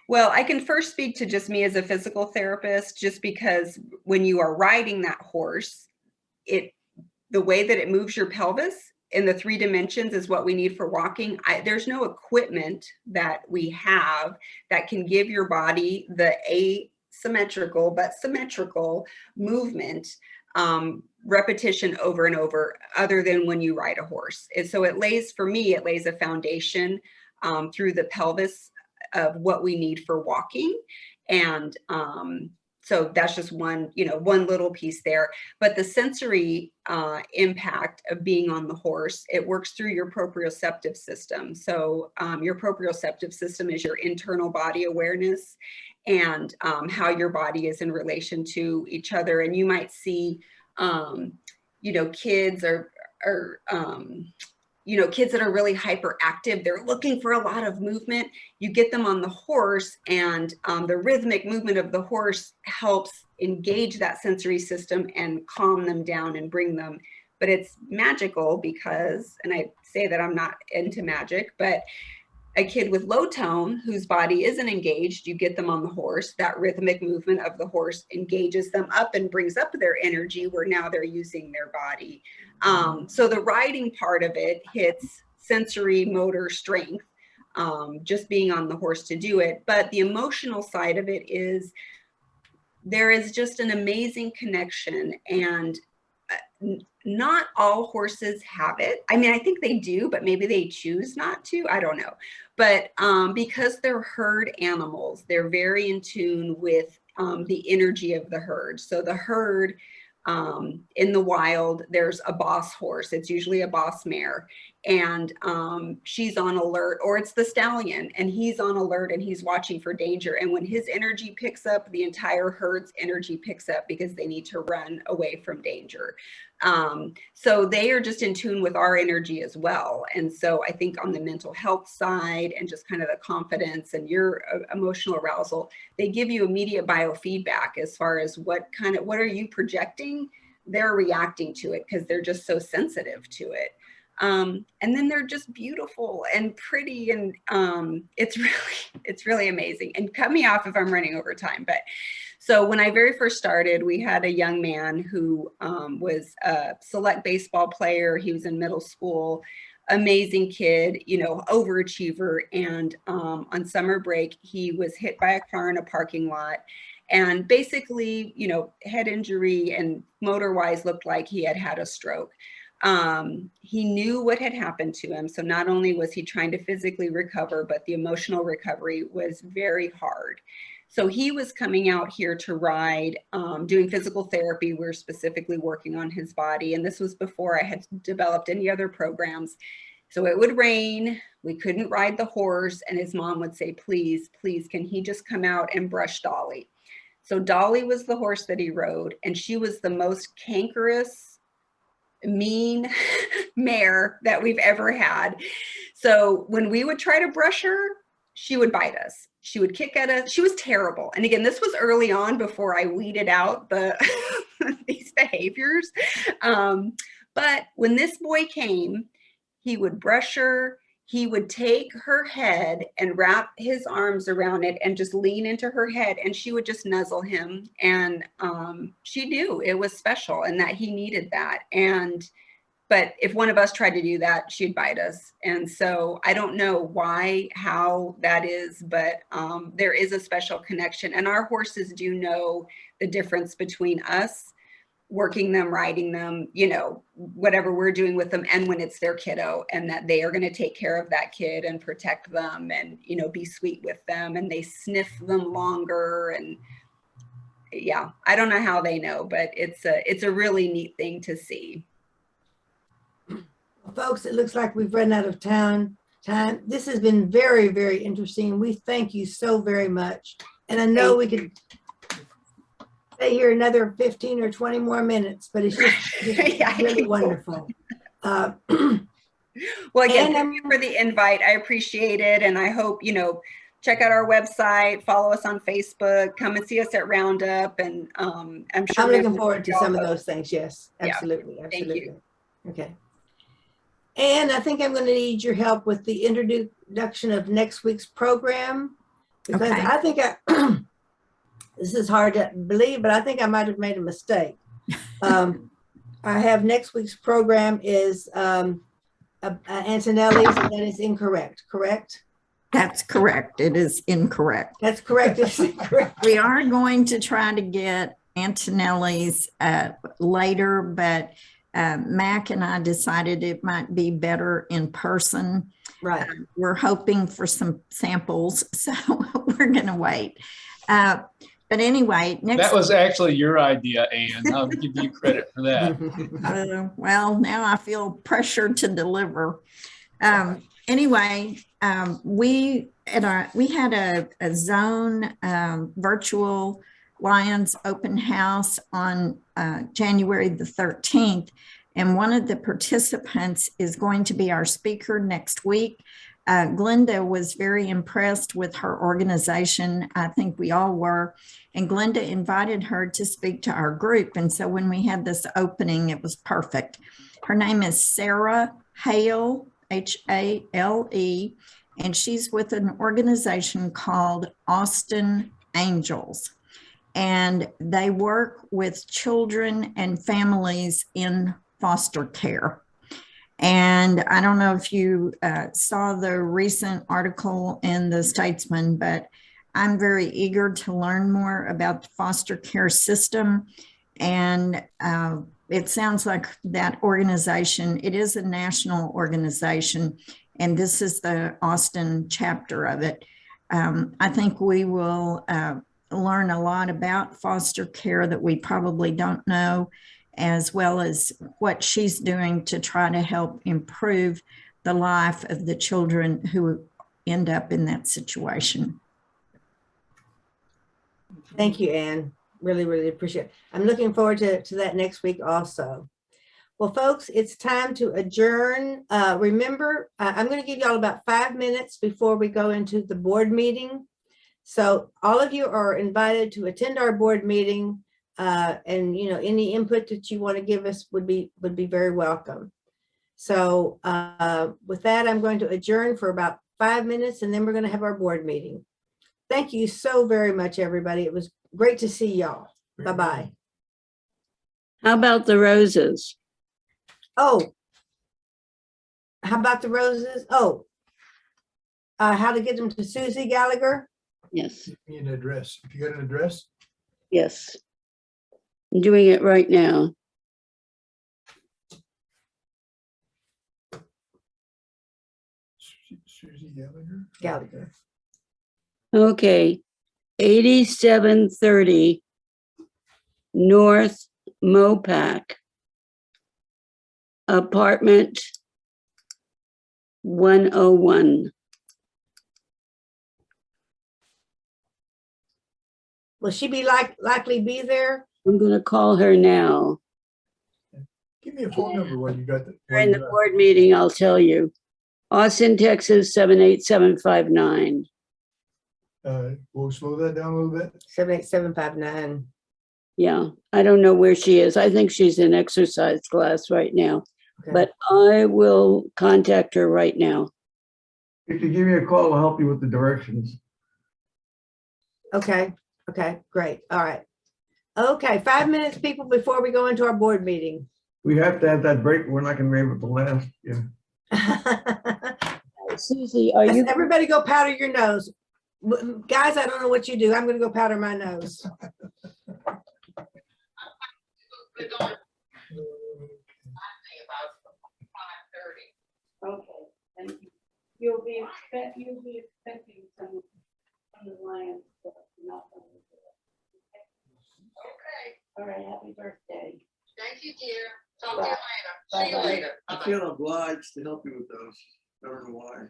Well, I can first speak to just me as a physical therapist, just because when you are riding that horse, the way that it moves your pelvis in the 3 dimensions is what we need for walking. There's no equipment that we have that can give your body the asymmetrical but symmetrical movement repetition over and over, other than when you ride a horse. And so it lays a foundation through the pelvis of what we need for walking. And so that's just one little piece there. But the sensory impact of being on the horse, it works through your proprioceptive system. So your proprioceptive system is your internal body awareness and how your body is in relation to each other. And you might see, kids kids that are really hyperactive, they're looking for a lot of movement. You get them on the horse and the rhythmic movement of the horse helps engage that sensory system and calm them down and bring them. But it's magical because, and I say that I'm not into magic, but a kid with low tone whose body isn't engaged, you get them on the horse, that rhythmic movement of the horse engages them up and brings up their energy where now they're using their body. So the riding part of it hits sensory motor strength, just being on the horse to do it. But the emotional side of it is there is just an amazing connection, and not all horses have it. I mean, I think they do, but maybe they choose not to. I don't know. But because they're herd animals, they're very in tune with the energy of the herd. So the herd in the wild, there's a boss horse. It's usually a boss mare. and she's on alert, or it's the stallion and he's on alert and he's watching for danger. And when his energy picks up, the entire herd's energy picks up because they need to run away from danger. So they are just in tune with our energy as well. And so I think on the mental health side and just kind of the confidence and your emotional arousal, they give you immediate biofeedback as far as what are you projecting? They're reacting to it because they're just so sensitive to it. And then they're just beautiful and pretty, and it's really amazing. And cut me off if I'm running over time. But so when I very first started, we had a young man who was a select baseball player. He was in middle school, amazing kid, you know, overachiever. And on summer break, he was hit by a car in a parking lot. And basically, you know, head injury and motor-wise looked like he had a stroke. He knew what had happened to him. So not only was he trying to physically recover, but the emotional recovery was very hard. So he was coming out here to ride, doing physical therapy. We're specifically working on his body. And this was before I had developed any other programs. So it would rain, we couldn't ride the horse, and his mom would say, please, please, can he just come out and brush Dolly? So Dolly was the horse that he rode, and she was the most cankerous, mean mare that we've ever had. So when we would try to brush her, she would bite us. She would kick at us. She was terrible. And again, this was early on before I weeded out these behaviors. But when this boy came, he would brush her. He would take her head and wrap his arms around it and just lean into her head, and she would just nuzzle him. And she knew it was special and that he needed that. But if one of us tried to do that, she'd bite us. And so I don't know why, how that is, but there is a special connection. And our horses do know the difference between us working them, riding them, you know, whatever we're doing with them, and when it's their kiddo, and that they are going to take care of that kid and protect them and, you know, be sweet with them, and they sniff them longer. And yeah, I don't know how they know, but it's a really neat thing to see. Folks, it looks like we've run out of time. This has been very, very interesting. We thank you so very much. And I know we could stay here another 15 or 20 more minutes, but it's just really wonderful. Well, again, thank you for the invite. I appreciate it. And I hope, you know, check out our website, follow us on Facebook, come and see us at Roundup. And I'm sure I'm looking forward to some of those things. Yes, absolutely. Yeah, absolutely. thank you. Okay. And I think I'm going to need your help with the introduction of next week's program, because Okay. I think this is hard to believe, but I think I might have made a mistake. I have next week's program is Antonelli's, and that is incorrect, correct? That's correct. It is incorrect. That's correct. It's incorrect. We are going to try to get Antonelli's later, but Mac and I decided it might be better in person. Right. We're hoping for some samples, so we're going to wait. But anyway, That was actually your idea, Ann. I'll give you credit for that. well, now I feel pressured to deliver. Anyway, we had a zone virtual Lions open house on January the 13th. And one of the participants is going to be our speaker next week. Glenda was very impressed with her organization. I think we all were. And Glenda invited her to speak to our group. And so when we had this opening, it was perfect. Her name is Sarah Hale, Hale, and she's with an organization called Austin Angels. And they work with children and families in foster care. And I don't know if you saw the recent article in the Statesman, but I'm very eager to learn more about the foster care system. And it sounds like that organization, it is a national organization, and this is the Austin chapter of it. I think we will learn a lot about foster care that we probably don't know, as well as what she's doing to try to help improve the life of the children who end up in that situation. Thank you, Ann. Really, really appreciate it. I'm looking forward to that next week also. Well, folks, it's time to adjourn. Remember, I'm going to give y'all about 5 minutes before we go into the board meeting. So all of you are invited to attend our board meeting, and any input that you want to give us would be very welcome. So with that, I'm going to adjourn for about 5 minutes, and then we're going to have our board meeting. Thank you so very much, everybody. It was great to see y'all. Bye-bye. How about the roses? Oh, how about the roses? Oh, how to get them to Susie Gallagher? Yes, Give me an address. If you got an address, yes. I'm doing it right now. Susie Gallagher. Gallagher. Okay, 8730 North Mopac, apartment 101. Will she be likely be there? I'm gonna call her now. Give me a phone number when you got the. During the board meeting, I'll tell you. Austin, Texas, 78759. We'll slow that down a little bit. 78759. Yeah, I don't know where she is. I think she's in exercise class right now, Okay. but I will contact her right now. If you give me a call, I'll help you with the directions. Okay. Okay, great. All right. Okay, 5 minutes, people, before we go into our board meeting. We have to have that break. We're not gonna be able to last. Yeah. Susie, are you? Everybody go powder your nose. Guys, I don't know what you do. I'm going to go powder my nose. Okay, thank you. You'll be expecting some from the Lions, but not from the. Okay. All right, happy birthday. Thank you, dear. Talk to you later. See you later. I feel obliged to help you with those. I don't know why.